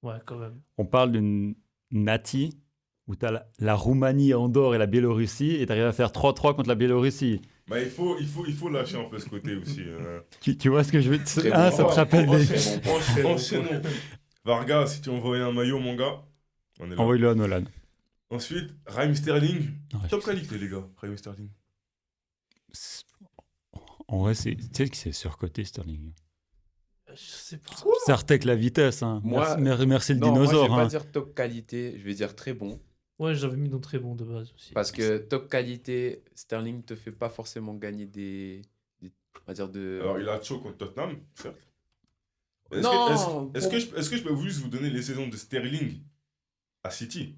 Ouais, quand même. On parle d'une nati où tu as la Roumanie, Andorre et la Biélorussie, et tu arrives à faire 3-3 contre la Biélorussie. Mais il faut lâcher un peu ce côté aussi. Tu vois ce que je veux dire? Très Ah, bon. ça te rappelle des... Enchaînons. Vargas, si tu envoyais un maillot, mon gars, on est là. Envoie-le à Nolan. Ensuite, Raheem Sterling. Non, Top qualité, les gars, Raheem Sterling. En vrai, tu sais que c'est surcoté, Sterling. Je sais pas. Ça retèque la vitesse. Hein. Moi- Merci le Non, moi, je dinosaure. vais pas hein. dire top qualité, je vais dire très bon. Ouais, j'avais mis dans très bon de base aussi. Parce que top qualité, Sterling te fait pas forcément gagner on va dire Alors, il a chaud contre Tottenham, certes. Non, Est-ce que je peux juste vous donner les saisons de Sterling à City?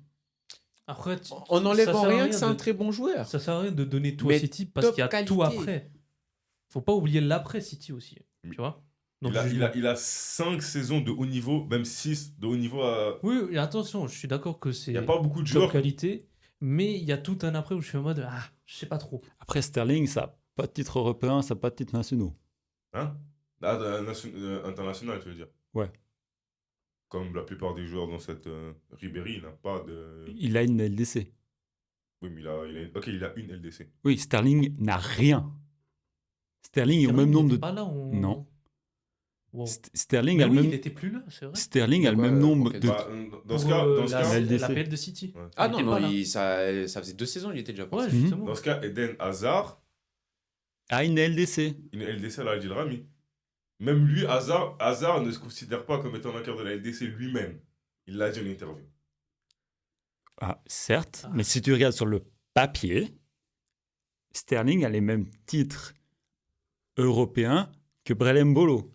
Après, on n'enlève ça en sert à rien rien que c'est un de- très bon joueur. ça sert à rien de donner tout Mais à City parce top qu'il y a tout qualité. après. faut pas oublier l'après City aussi. Tu vois. Donc, jugement. Il a 5 saisons de haut niveau, même 6 de haut niveau. Oui, et attention, je suis d'accord que c'est Il n'y a pas beaucoup de top joueurs. qualité, mais il y a tout un après où je suis en mode je sais pas trop. Après, Sterling, ça n'a pas de titre européen, ça n'a pas de titre nationaux. Hein? International, tu veux dire. Ouais. Comme la plupart des joueurs dans cette. Ribéry, il n'a pas de. Il a une LDC. Oui, mais ok, il a une LDC. Oui, Sterling n'a rien. Sterling est au même il nombre était de... pas là, Non. Wow. Sterling Mais a le oui, même... il était plus là, c'est vrai. Sterling a le Donc, même nombre ok. de... Bah, dans ce Pour, cas, la LDC. l'appel de City. Ouais. Ah Il non, était non, pas là. ça faisait 2 saisons, il était déjà Ouais, parti. justement. Dans ce cas, Eden Hazard, a une LDC. une LDC à la Al Rami. Même lui, Hazard ne se considère pas comme étant vainqueur de la LDC lui-même. Il l'a dit en interview. Ah, certes, mais si tu regardes sur le papier, Sterling a les mêmes titres européens que Brelem Bolo.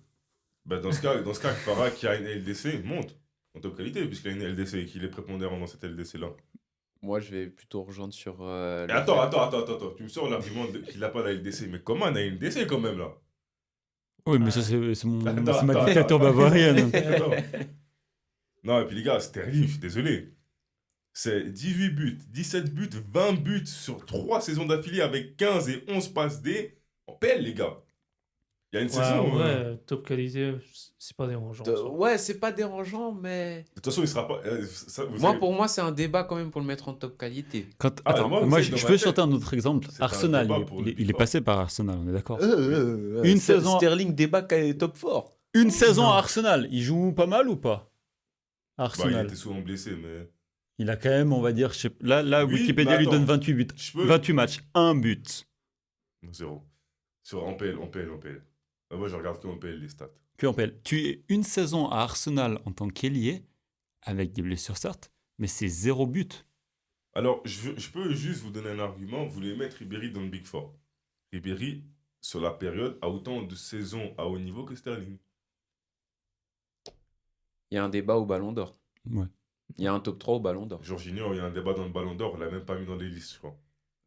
Bah, dans ce cas, Farah qui a une LDC monte en top qualité puisqu'il a une LDC et qu'il est prépondérant dans cette LDC-là. Moi, je vais plutôt rejoindre sur. Et attends. Tu me sors l'argument qu'il n'a pas la LDC. Mais comment on a une LDC quand même là? Oui, mais ça, c'est ma Attends, dictature bavarienne. Attends. Non, et puis les gars, Sterling, je suis désolé. C'est 18 buts, 17 buts, 20 buts sur 3 saisons d'affilée avec 15 et 11 passes D. On pèle, les gars. Il y a une Ouais, saison. en vrai, top qualité, c'est pas dérangeant. en soi. Ouais, c'est pas dérangeant, mais. De toute façon, il sera pas. Pour moi, c'est un débat quand même pour le mettre en top qualité. Ah, Attends, moi, moi, vous savez, je dans peux ma sortir un autre exemple. c'est un Arsenal, débat pour le il est Big passé par Arsenal, on est d'accord. Une saison- Sterling débat top fort. Une saison Non. à Arsenal, il joue pas mal ou pas Bah, il Arsenal. était souvent blessé, mais. Il a quand même, on va dire, là Oui, Wikipédia mais lui donne attends. 28 buts. Je peux. 28 matchs, 1 but. 0. En PL. Ah, moi, je regarde que en PL les stats. Que en PL. Tu es une saison à Arsenal en tant qu'ailier, avec des blessures certes, mais c'est 0 but. Alors, je peux juste vous donner un argument. Vous voulez mettre Ribéry dans le Big Four. Ribéry, sur la période, a autant de saisons à haut niveau que Sterling. Il y a un débat au Ballon d'Or. Ouais. Il y a un top 3 au Ballon d'Or. Jorginho, il y a un débat dans le Ballon d'Or. On l'a même pas mis dans les listes, je crois.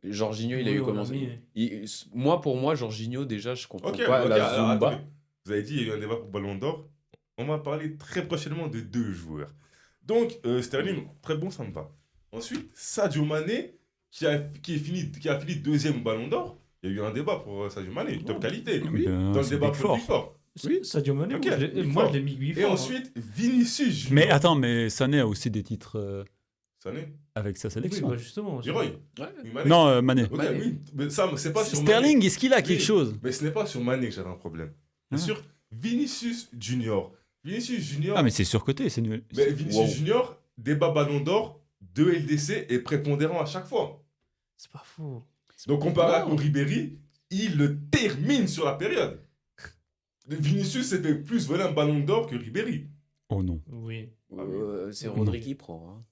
Jorginho, il a Oui, eu on comment l'a ça mis. Pour moi, Jorginho, déjà, je comprends Ok, pas la alors, Zumba. attendez. Vous avez dit il y a eu un débat pour Ballon d'Or. On va parler très prochainement de 2 joueurs. Donc, Sterling, très bon, ça me va. Ensuite, Sadio Mané, qui a fini deuxième au Ballon d'Or. Il y a eu un débat pour Sadio Mané, top qualité. Oui. Dans le C'est débat Big pour le Four. Big Four. Oui, Sadio Mané, Ok, moi, Big je l'ai mis 8 Et ensuite, Vinicius Junior. Mais attends, mais Sané a aussi des titres Sané avec sa Oui, sélection. bah justement. Leroy. Ouais. Oui, Mané. Non, Mané. Ok, Mané. oui, mais ça, c'est pas sur Sterling, Mané. est-ce qu'il a quelque Oui, chose Mais ce n'est pas sur Mané que j'avais un problème. Bien Ah. sûr, Vinicius Junior. Vinicius Junior. Ah, mais c'est surcoté, c'est nul. Mais Vinicius Wow. Junior, débat Ballon d'Or, 2 LDC et prépondérant à chaque fois. C'est pas fou. Donc comparé à Non. Ribéry, il le termine sur la période. Vinicius s'est fait plus voler un Ballon d'Or que Ribéry. Oh non. Oui. C'est Rodri qui prend. Hein.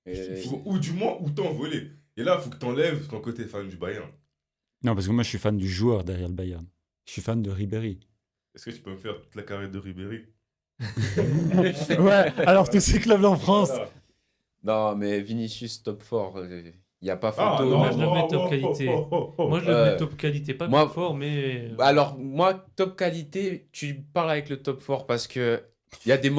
Et- Ou du moins, autant voler. Et là, il faut que tu enlèves ton côté fan du Bayern. Non, parce que moi, je suis fan du joueur derrière le Bayern. Je suis fan de Ribéry. Est-ce que tu peux me faire toute la carrière de Ribéry? Ouais, alors tous ces clubs en France. Voilà. Non, mais Vinicius top fort. Il n'y a pas Ah, photo. non, moi, je le mets oh, top oh, qualité. oh, oh, oh. Moi, je le mets top qualité. Pas moi- plus fort, mais. Alors, moi, top qualité, tu parles avec le top fort parce que il y a des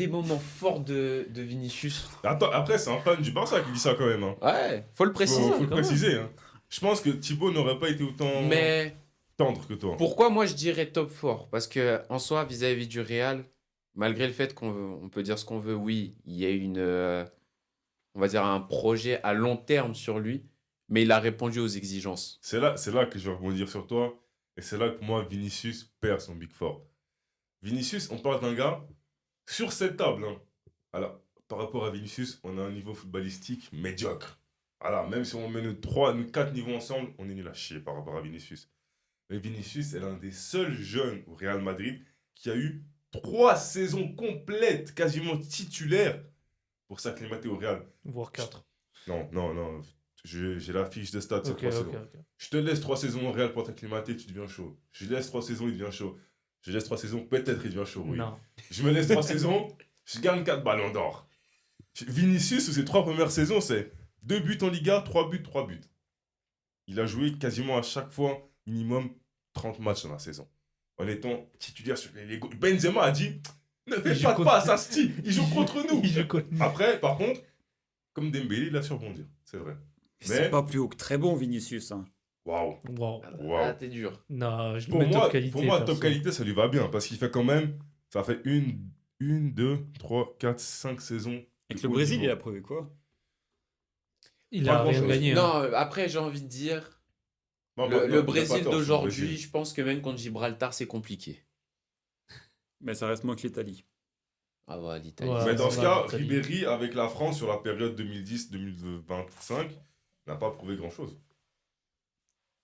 moments forts de Vinicius. Attends, après, c'est un fan du Barça qui dit ça quand même. Hein. Ouais, faut le préciser. Faut le quand même. préciser. Hein. Je pense que Thibaut n'aurait pas été autant Mais tendre que toi. pourquoi moi je dirais top fort? Parce que en soi, vis-à-vis du Real, malgré le fait on peut dire ce qu'on veut, oui, il y a on va dire un projet à long terme sur lui, mais il a répondu aux exigences. C'est là que je vais rebondir sur toi. Et c'est là que moi, Vinicius perd son Big Four. Vinicius, on parle d'un gars sur cette table. Hein. Alors, par rapport à Vinicius, on a un niveau footballistique médiocre. Voilà, même si on met nos 4 niveaux ensemble, on est nul à chier par rapport à Vinicius. Mais Vinicius est l'un des seuls jeunes au Real Madrid qui a eu 3 saisons complètes, quasiment titulaires, pour s'acclimater au Real. Voire 4. Non. J'ai la fiche de stats sur Ok, 3 ok, saisons. ok. Je te laisse 3 saisons au Real pour t'acclimater, tu deviens chaud. Je laisse 3 saisons, il devient chaud. Je laisse 3 saisons, peut-être il devient chaud, oui. Non. Je me laisse 3 saisons, je gagne 4 ballons d'or. Vinicius, sur ses 3 premières saisons, c'est 2 buts en Liga, 3 buts, 3 buts. Il a joué quasiment à chaque fois, minimum 30 matchs dans la saison. En étant titulaire sur les Lego. Benzema a dit ne fais Il pas joue de contre- passe à Steve, il joue contre nous. Il joue contre nous. Après, par contre, comme Dembélé, il a su rebondir. C'est vrai. C'est pas plus haut que très bon, Vinicius. Hein. Waouh. Wow. Wow. Ah, t'es dur. Non, je le Pour mets moi, top qualité. pour moi perso. top qualité, ça lui va bien. Parce qu'il fait quand même. Ça fait 2, 3, 4, 5 saisons. Avec de le haut Brésil, niveau. il a prouvé quoi? Il Pas a rien grand-chose. gagné. hein. Non, après, j'ai envie de dire, Non, le, non, le il a pas Brésil tort, d'aujourd'hui, c'est le Brésil. je pense que même contre Gibraltar, c'est compliqué. Mais ça reste moins que l'Italie. Ah ouais, l'Italie. Ouais. Mais dans ce ça cas, va, l'Italie. Ribéry, avec la France sur la période 2010-2025, n'a pas prouvé grand-chose.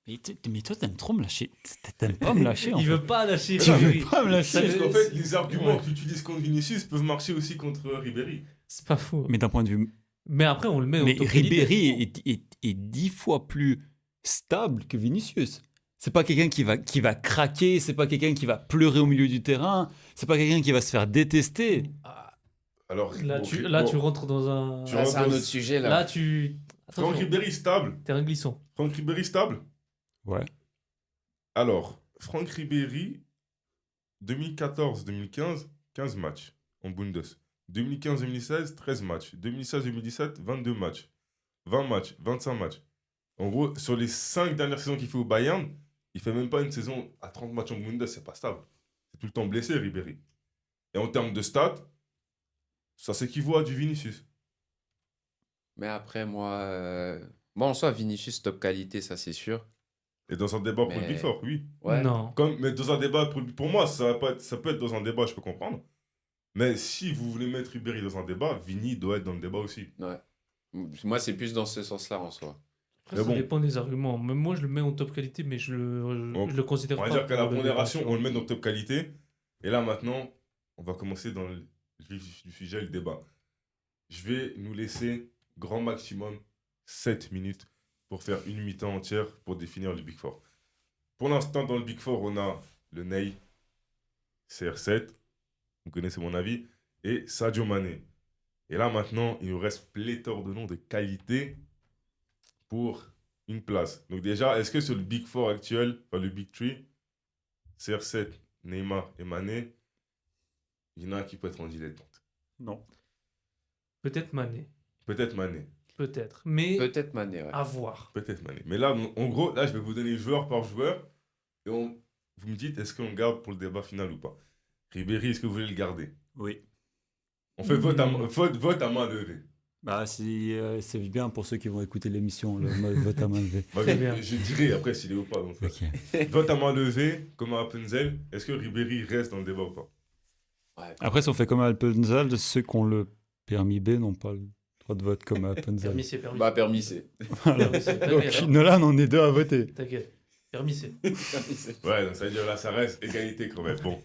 Mais toi, t'aimes trop me lâcher. T'aimes pas me lâcher, en Il fait. veut pas lâcher. Tu Ribéry. veux pas me lâcher. Parce qu'en fait, les c'est- arguments ouais. que tu utilises contre Vinicius peuvent marcher aussi contre Ribéry. C'est pas faux. Mais d'un point de vue... Mais après, on le met Mais au top qualité. Ribéry est 10 fois plus stable que Vinicius. C'est pas quelqu'un qui va craquer, c'est pas quelqu'un qui va pleurer au milieu du terrain, c'est pas quelqu'un qui va se faire détester. Alors, Là, bon, tu rentres dans un. Tu Ah, c'est un rentres- autre sujet, là. Là, tu. Franck Attention, Ribéry stable. terrain glissant. Franck Ribéry stable. Ouais. Alors, Franck Ribéry, 2014-2015, 15 matchs en Bundes. 2015-2016, 13 matchs. 2016-2017, 22 matchs. 20 matchs, 25 matchs. En gros, sur les 5 dernières saisons qu'il fait au Bayern, il fait même pas une saison à 30 matchs en Bundes, c'est pas stable. C'est tout le temps blessé, Ribéry. Et en termes de stats, ça s'équivaut à du Vinicius. Mais après, moi, en soi, Vinicius, top qualité, ça, c'est sûr. Et dans un débat pour le Mais- Big Four, oui. Ouais. Non. Mais dans un débat, pour moi, ça peut être dans un débat, je peux comprendre. Mais si vous voulez mettre Ribéry dans un débat, Vini doit être dans le débat aussi. Moi, c'est plus dans ce sens-là, en soi. Après, Mais ça bon. dépend des arguments. Même moi, je le mets en top qualité, mais je Donc, le considère On pas. va dire qu'à la pour le pondération, débat. on le met dans top qualité. Et là, maintenant, on va commencer dans le vif du sujet, le débat. Je vais nous laisser grand maximum 7 minutes pour faire une mi-temps entière pour définir le Big Four. Pour l'instant, dans le Big Four, on a le Ney, CR7, vous connaissez mon avis, et Sadio Mané. Et là, maintenant, il nous reste pléthore de noms de qualité pour une place. Donc déjà, est-ce que sur le Big Four actuel, enfin le Big Three, CR7, Neymar et Mané, il y en a un qui peut être en dilettante? Non. Peut-être Mané. Peut-être Mané. Peut-être. Mais Peut-être Mané, ouais. à voir. Peut-être Mané. Mais là, en gros, là, je vais vous donner joueur par joueur. Et vous me dites, est-ce qu'on garde pour le débat final ou pas? Ribéry, est-ce que vous voulez le garder? Oui. On fait vote à main levée. Bah, c'est bien pour ceux qui vont écouter l'émission, le mode vote à main levée. Bah, Très je, bien. je dirai après s'il est ou pas. Donc, Ok. vote à main levée, comme à Appenzell. Est-ce que Ribéry reste dans le débat ou pas? Ouais. Après, si on fait comme à Alpenzal, ceux qui ont le permis B n'ont pas le droit de vote comme à Alpenzal. Permis, c'est permis. Bah, permis, c'est. Permis, c'est- Donc, t'inquiète, hein. Nolan, on est deux à voter. T'inquiète. Permis, c'est. Ouais, donc ça veut dire là, ça reste égalité quand même. Bon.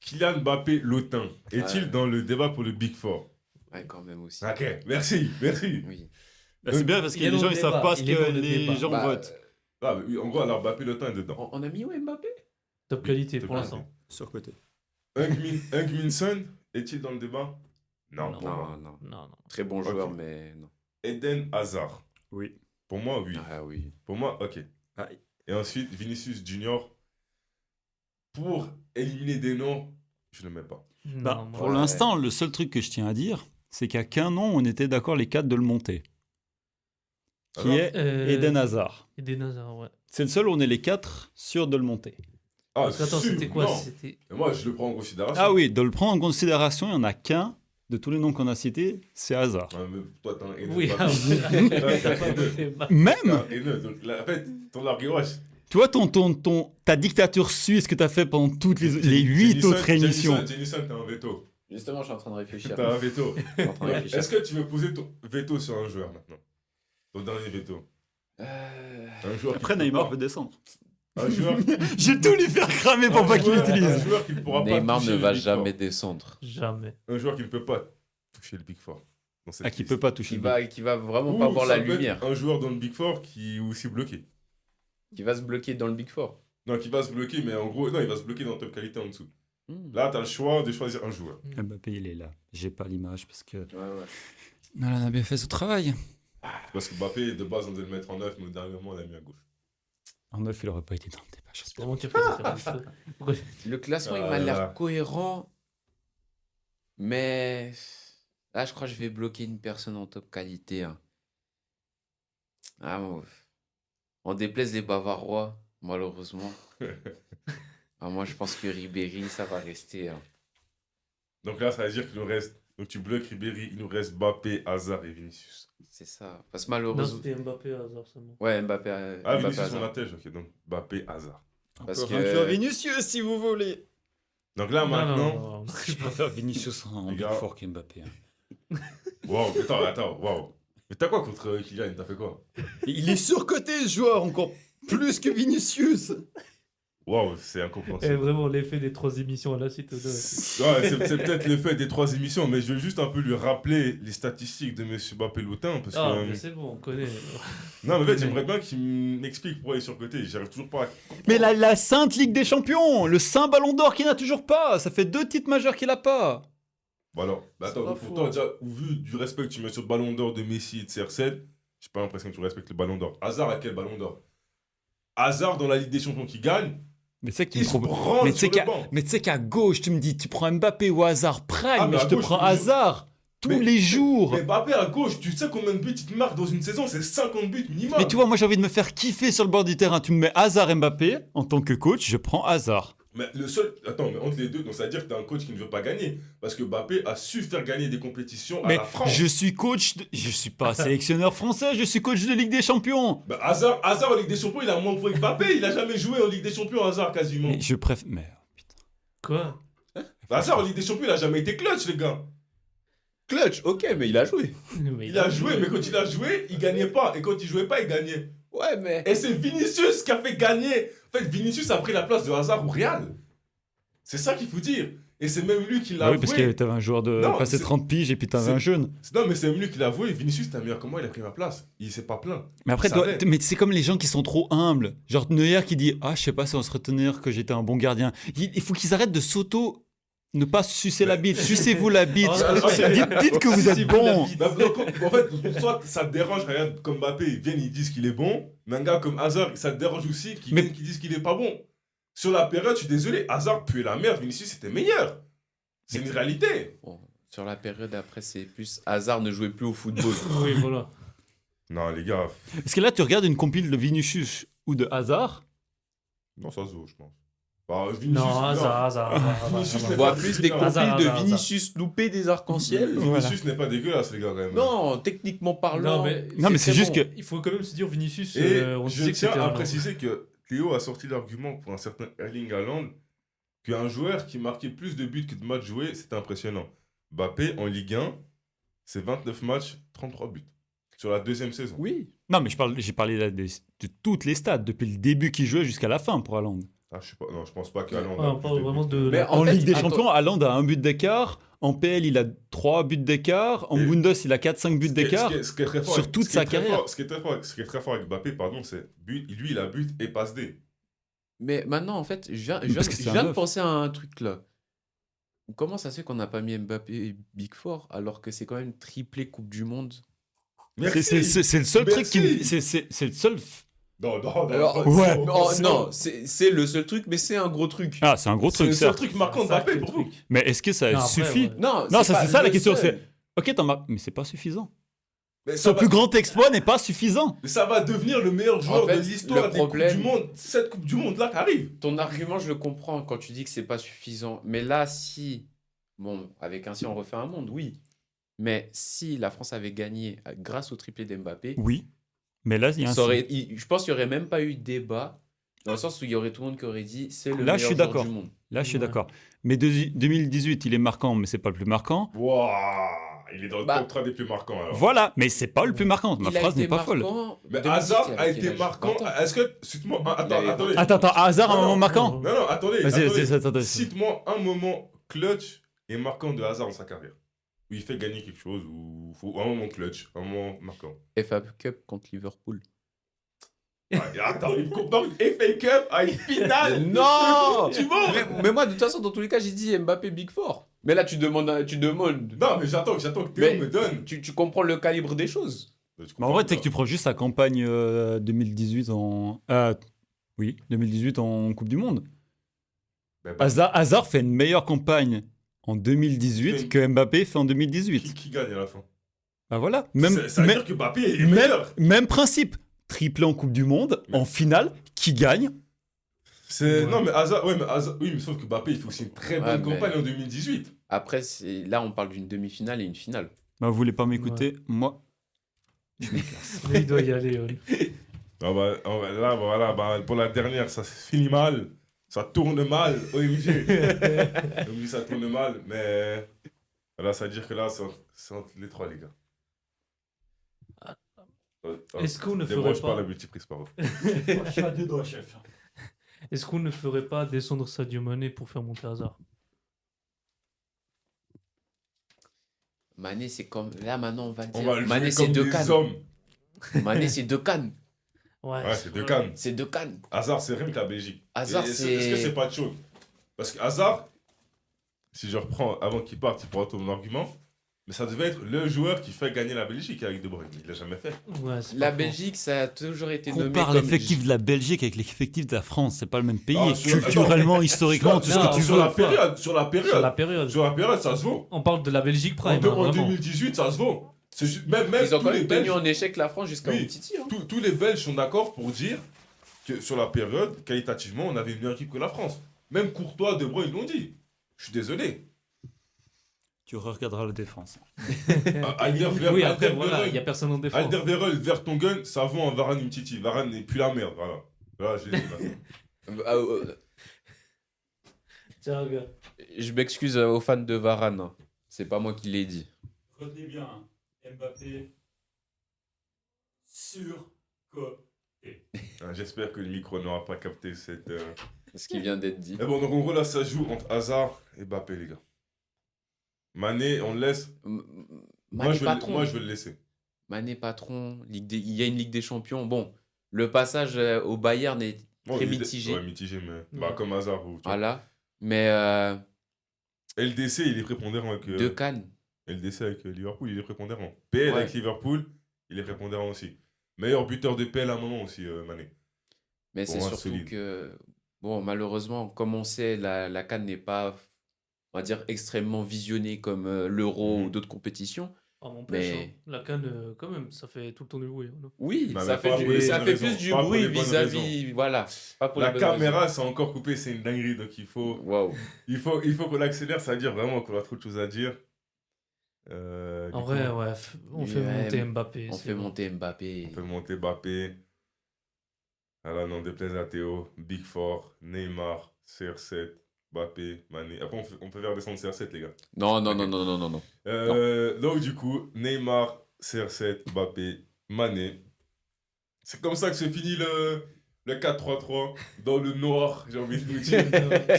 Kylian Mbappé Lotin, est-il Ouais. dans le débat pour le Big Four? Ouais, quand même aussi. Ok, merci. Oui. Bah, c'est bien parce que Il est les dans gens le ils savent débat, pas ce il est dans que le les débat. gens Bah, votent. Ah, mais oui, en gros, alors Mbappé Lotin est dedans. on a mis où Mbappé? Top qualité Top pour qualité. l'instant. Surcoté. Hung-Min-Son, est-il dans le débat? Non, Non. pour moi. Non, non. Non, non. Très bon joueur, Ok. mais non. Eden Hazard. Oui. Pour moi, oui. Ah oui. Pour moi, ok. Ah, Et ensuite, Vinicius Junior. Pour éliminer des noms, je ne le mets pas. Bah, Non, moi- pour Ouais. l'instant, le seul truc que je tiens à dire, c'est qu'à qu'un nom, on était d'accord les quatre de le monter. Qui Alors est Eden Hazard. Eden Hazard, ouais. C'est le seul où on est les quatre sûrs de le monter. Ah, Parce que attends, sûr, c'était quoi? non. C'était. Et moi, je le prends en considération. Ah oui, de le prendre en considération, il n'y en a qu'un de tous les noms qu'on a cités, c'est Hazard. Ouais, mais toi, t'as un haineux. Oui, Mbappé. après, T'as pas de- c'est pas- Même, T'as un haineux. Donc, là, en fait, ton argument, tu vois, ta dictature suisse que tu as fait pendant toutes les 8 autres émissions. Jenison, t'as un veto. Justement, je suis en train de réfléchir. T'as un veto. Je suis en train de réfléchir. Est-ce que tu veux poser ton veto sur un joueur maintenant? Ton dernier veto. Un joueur Après, qui peut Neymar pas- veut descendre. Un joueur. J'ai tout lui faire cramer pour pas qu'il Un l'utilise. joueur qui ne pourra pas Neymar toucher ne le va Big jamais Four. descendre. Jamais. Un joueur qui ne peut pas toucher le Big Four. Dans cette Ah, qui liste. peut pas toucher Qui va vraiment Ou pas voir ça la peut être lumière. Un joueur dans le Big Four qui est aussi bloqué. Qui va se bloquer dans le Big Four. Non, qui va se bloquer, mais en gros, non, il va se bloquer dans top qualité en dessous. Hmm. Là, tu as le choix de choisir un joueur. Mbappé, il est là. J'ai pas l'image parce que. Ouais, ouais. Nolan a bien fait son travail. Parce que Mbappé, de base, on devait le mettre en 9, mais au dernier moment, on l'a mis à gauche. En 9, il aurait pas été dans le débat. C'est j'espère. vraiment qui a fait la différence. Pourquoi- Le classement, il Ah m'a là. l'air cohérent. Mais là, je crois que je vais bloquer une personne en top qualité. Hein. Ah, bon. On déplaise les Bavarois, malheureusement. Ah, moi, je pense que Ribéry, ça va rester. Hein. Donc là, ça veut dire qu'il nous reste. Donc tu bloques Ribéry, il nous reste Mbappé, Hazard et Vinicius. C'est ça. Parce que Non, malheureusement. c'était Mbappé Hazard seulement. Ouais, Mbappé. Ah, Mbappé Vinicius, on Hazard. attèche, ok. Donc Mbappé, Hazard. Parce On peut que- inclure Vinicius si vous voulez. Donc là, Non, maintenant. non, non. Je préfère Vinicius en Les Big gars. Four qu'Mbappé. Hein. Waouh, attends, waouh. Mais t'as quoi contre Kylian? T'as fait quoi? Il est surcoté ce joueur encore plus que Vinicius. Waouh, c'est Et incompréhensible. vraiment, l'effet des 3 émissions à la suite. Ouais, c'est peut-être l'effet des 3 émissions, mais je vais juste un peu lui rappeler les statistiques de Monsieur Mbappé Loutin. Parce Ah, que. mais c'est bon, on connaît. Non, mais en fait, j'aimerais bien qu'il m'explique pourquoi il est surcoté. J'arrive toujours pas à. Mais la Sainte Ligue des Champions, le Saint Ballon d'Or qu'il n'a toujours pas. Ça fait 2 titres majeurs qu'il a pas. Bon alors, bah C'est attends, pas pour faux. toi, déjà, au vu du respect que tu mets sur le ballon d'or de Messi et de CR7, j'ai pas l'impression que tu respectes le ballon d'or. Hazard à quel ballon d'or? Hazard dans la Ligue des Champions qui gagne, Mais tu sais que tu il me se proposes. branle Mais tu sais sur le qu'à banc. mais tu sais qu'à gauche, tu me dis, tu prends Mbappé ou Hazard Prime, Ah, mais mais à je te gauche, prends tu- Hazard tous Mais- les jours. Mais Mbappé à gauche, tu sais combien de buts il te marque dans une saison? C'est 50 buts minimum. Mais tu vois, moi j'ai envie de me faire kiffer sur le bord du terrain. Tu me mets Hazard et Mbappé, en tant que coach, je prends Hazard. Mais le seul. Attends, mais entre les deux, donc ça veut dire que t'es un coach qui ne veut pas gagner. Parce que Mbappé a su faire gagner des compétitions à Mais la France. je suis coach, je suis pas sélectionneur français, je suis coach de Ligue des Champions. Bah, Hazard en Ligue des Champions, il a moins de points que Mbappé. Il a jamais joué en Ligue des Champions, Hazard, quasiment. Mais je préfère. Mais Quoi? Bah, Hazard en Ligue des Champions, il a jamais été clutch, les gars. Clutch, ok, mais il a joué. Mais Il a joué, mais quand il a joué, il gagnait pas. Et quand il jouait pas, il gagnait. Ouais, mais. Et c'est Vinicius qui a fait gagner. En fait, Vinicius a pris la place de Hazard au Real. C'est ça qu'il faut dire. Et c'est même lui qui l'a Ah oui, parce avoué. que t'avais un joueur de Non, passé c'est- 30 piges et puis t'avais c'est- un jeune. Non, mais c'est même lui qui l'a avoué. Vinicius, t'es meilleur que moi, il a pris ma place. Il s'est pas plaint. Mais après, Il savait. mais c'est comme les gens qui sont trop humbles. Genre Neuer qui dit ah je sais pas si on se retenir que j'étais un bon gardien. Il faut qu'ils arrêtent de s'auto ne pas sucer la bite. Sucez-vous la bite. Ah, dites que vous êtes Sucez-vous la bon. bite. Bah, donc, en fait, soit ça te dérange, regarde, comme Mbappé, ils viennent, ils disent qu'il est bon. Mais un gars comme Hazard, ça te dérange aussi qu'ils Mais- viennent, qu'ils disent qu'il est pas bon. Sur la période, je suis désolé, Hazard puait la merde, Vinicius c'était meilleur. C'est une réalité. Bon, sur la période après, c'est plus Hazard ne jouait plus au football. Oui, voilà. Non, les gars, Parce que là tu regardes une compile de Vinicius ou de Hazard. non, ça se vaut, je pense. Bah, Vinicius, Non, Hazard. Vinicius, On c'est voit pas plus des dégueulasse. compiles Hazard, de Hazard. Vinicius loupé des arcs-en-ciel. Vinicius n'est pas dégueulasse, les gars, quand même. Non, techniquement parlant. Non, mais c'est très juste que- Il faut quand même se dire, Vinicius, Et on je disait que tiens c'était à un. préciser que Théo a sorti l'argument pour un certain Erling Haaland qu'un joueur qui marquait plus de buts que de matchs joués, c'était impressionnant. Mbappé, en Ligue 1, c'est 29 matchs, 33 buts. Sur la deuxième saison. Oui. Non mais j'ai parlé là de toutes les stats depuis le début qu'il jouait jusqu'à la fin pour Haaland. Ah, je sais pas, non, je pense pas qu'Haaland Ouais, on parle vraiment de. Mais En, En fait, Ligue des attends. Champions, Haaland a un but d'écart. En PL, il a 3 buts d'écart. En Et- Bundes, il a 4-5 buts d'écart. Ce qui est très fort sur avec- toute ce qui est sa très carrière. fort- Ce qui est très fort avec Mbappé, pardon, c'est lui, il a but et passe D. Mais maintenant, en fait, je viens, Mais parce que c'est je un viens de neuf. penser à un truc là. Comment ça se fait qu'on n'a pas mis Mbappé et Big Four alors que c'est quand même triplé Coupe du Monde? C'est le seul truc qui me- Merci. c'est le seul. Non, Alors, Ouais. Non, c'est le seul truc, mais c'est un gros truc. Ah, c'est un gros C'est truc le seul certes. truc marquant de Ça, Mbappé le pour vous. truc. Mais est-ce que ça Non, après, suffit ouais. Non, Non, ça pas c'est ça la le question. seul. Ok, mais c'est pas suffisant. Mais ça Son va- plus grand exploit n'est pas suffisant. mais ça va devenir le meilleur joueur En fait, de l'histoire le des problème- Coupes du Monde. Cette Coupe du Monde là qui arrive. Ton argument, je le comprends quand tu dis que c'est pas suffisant. Mais là, si. Bon, avec un si on refait un monde, oui. Mais si la France avait gagné grâce au triplé d'Mbappé, Oui. Mais là, il y a un. je pense qu'il n'y aurait même pas eu débat. Dans le sens où il y aurait tout le monde qui aurait dit c'est le Là, meilleur je suis joueur d'accord. du monde. Là, je suis Ouais. d'accord. Mais 2018, il est marquant, mais c'est pas le plus marquant. Waouh, il est dans le Bah. top 3 des plus marquants alors. Voilà, mais c'est pas le plus marquant. Ma Il a phrase été n'est pas folle. marquant. Mais 2018, Hazard il a avait quel été âge marquant. 20 ans. Est-ce que. Cite-moi. Il avait Attendez. Attends, Hazard a un Non, moment non. marquant. Non, attendez. Vas-y, attendez. vas-y, attends. Cite-moi un moment clutch et marquant de Hazard dans sa carrière. Où il fait gagner quelque chose, ou un moment clutch, un moment marquant. FA Cup contre Liverpool. Ah, et attends, il compare une FA Cup à une finale. Non Tu mens. mais moi, de toute façon, dans tous les cas, j'ai dit Mbappé Big Four. Mais là, tu demandes. Non, mais j'attends que Théo Mais- me donne. Tu comprends le calibre des choses. Mais en vrai, tu sais que tu prends juste sa campagne 2018 en. Oui, 2018 en Coupe du Monde. Ben, Hazard fait une meilleure campagne en 2018 Fait- que Mbappé fait en qui, 2018. qui gagne à la fin? Bah voilà, même, Ça veut même, dire que Mbappé est meilleur. même principe. Triplé en Coupe du Monde, Mais- en finale, qui gagne? C'est... Ouais. Non, mais Hazard, ouais, mais Hazard, oui, mais sauf que Mbappé, il fait aussi une très Ouais, bonne mais- campagne en 2018. Après, là, on parle d'une demi-finale et une finale. Bah, vous voulez pas m'écouter? Moi, Là, il doit y aller. Ah bah, là, voilà, bah, pour la dernière, ça se finit mal. Ça tourne mal, OMG. OMG, ça tourne mal, mais... Là, ça veut dire que là, c'est entre les trois, les gars. Est-ce qu'on ne ferait Débranche pas pas la multiprise, par contre. Je suis à deux doigts, chef. Est-ce qu'on ne ferait pas descendre Sadio Mané pour faire monter Hazard? Mané, c'est comme. Là, maintenant, on va On dire. va le Mané, jouer c'est comme deux des cannes. hommes. Mané, c'est deux cannes. Ouais, c'est deux cannes. C'est deux cannes. Hazard, c'est rien que la Belgique. Hazard, Et c'est- Est-ce que c'est pas de chose? Parce que Hazard, si je reprends avant qu'il parte, il pourra tout mon argument, mais ça devait être le joueur qui fait gagner la Belgique avec De Bruyne. Il l'a jamais fait. Ouais, c'est La pas faux. Belgique, ça a toujours été nommé compare comme. l'effectif de la Belgique avec l'effectif de la France. C'est pas le même pays. Ah, Et sur- culturellement, historiquement, tout ce Non, que tu sur veux. la période, sur la Sur période, la période. sur la période, ça se vaut. On parle de la Belgique En, Prime, deux- hein, en vraiment. 2018, ça se vaut. Même Ils ont tous quand les même tenu Belges, en échec la France jusqu'à Oui. Umtiti. Hein. tous les Belges sont d'accord pour dire que sur la période, qualitativement, on avait une meilleure équipe que la France. Même Courtois, De Bruyne, ils l'ont dit. Je suis désolé. Tu regarderas la défense. Oui, après, voilà, il n'y a personne en défense. Alderweireld, Vertonghen, ça vaut en Varane Umtiti. Varane n'est plus la merde, voilà. Voilà, je l'ai dit maintenant. Tiens, regarde. Je m'excuse aux fans de Varane. hein. C'est pas moi qui l'ai dit. Retenez bien, hein. Mbappé sur J'espère que le micro n'aura pas capté cette... Ce qui vient d'être dit. Mais bon, donc en gros, là, ça joue entre Hazard et Mbappé, les gars. Mané, on le laisse. Mané je patron. moi, je vais le laisser. Mané patron. Il y a une Ligue des Champions. Bon, le passage au Bayern est Bon, très il est- mitigé. Ouais, mitigé, mais... Ouais. Bah, comme Hazard. Ou, tu vois. Voilà. Mais LDC, il est prépondérant avec... deux cannes. LDC avec Liverpool, il est prépondérant. PL Ouais. avec Liverpool, il est prépondérant aussi. Meilleur buteur de PL à un moment aussi, Mané. Mais Pour c'est moi, surtout solide. que, bon, malheureusement, comme on sait, la CAN n'est pas, on va dire, extrêmement visionnée comme l'Euro Mhm. ou d'autres compétitions. Ah, m'empêche, Mais- hein. La canne, quand même, ça fait tout le temps du bruit. hein. Oui, Bah, ça mais fait, pas du- pour les ça bonnes fait raisons. plus du Pas pour bruit les bonnes vis-à-vis. Voilà. Pas pour La les bonnes raisons. caméra, c'est encore coupé, c'est une dinguerie, donc Waouh. il faut qu'on accélère, ça veut dire vraiment qu'on a trop de choses à dire. Du En coup, vrai, ouais, on fait Ouais, monter Mbappé. On c'est fait bon. monter Mbappé. on fait monter Mbappé. Alors, non déplaise à Théo, Big Four, Neymar, CR7, Mbappé, Mané. Après, on peut faire descendre CR7, les gars. Non, non, non, non, non, non, non. Donc, du coup, Neymar, CR7, Mbappé, Mané. C'est comme ça que se finit le 4-3-3 dans le noir, j'ai envie de vous dire.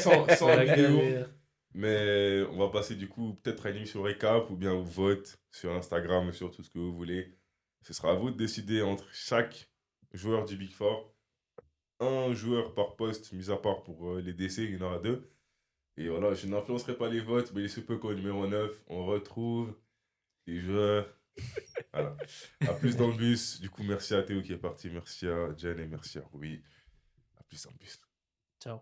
sans La vidéo. galère. Mais on va passer du coup peut-être à une émission récap ou bien au vote sur Instagram, sur tout ce que vous voulez. Ce sera à vous de décider entre chaque joueur du Big Four. Un joueur par poste, mis à part pour les décès, il y en aura deux. Et voilà, je n'influencerai pas les votes, mais il se peut qu'au numéro 9, on retrouve les joueurs. Voilà. À plus dans le bus. Du coup, merci à Théo qui est parti, merci à Jen et merci à Rui. À plus dans le bus. Ciao.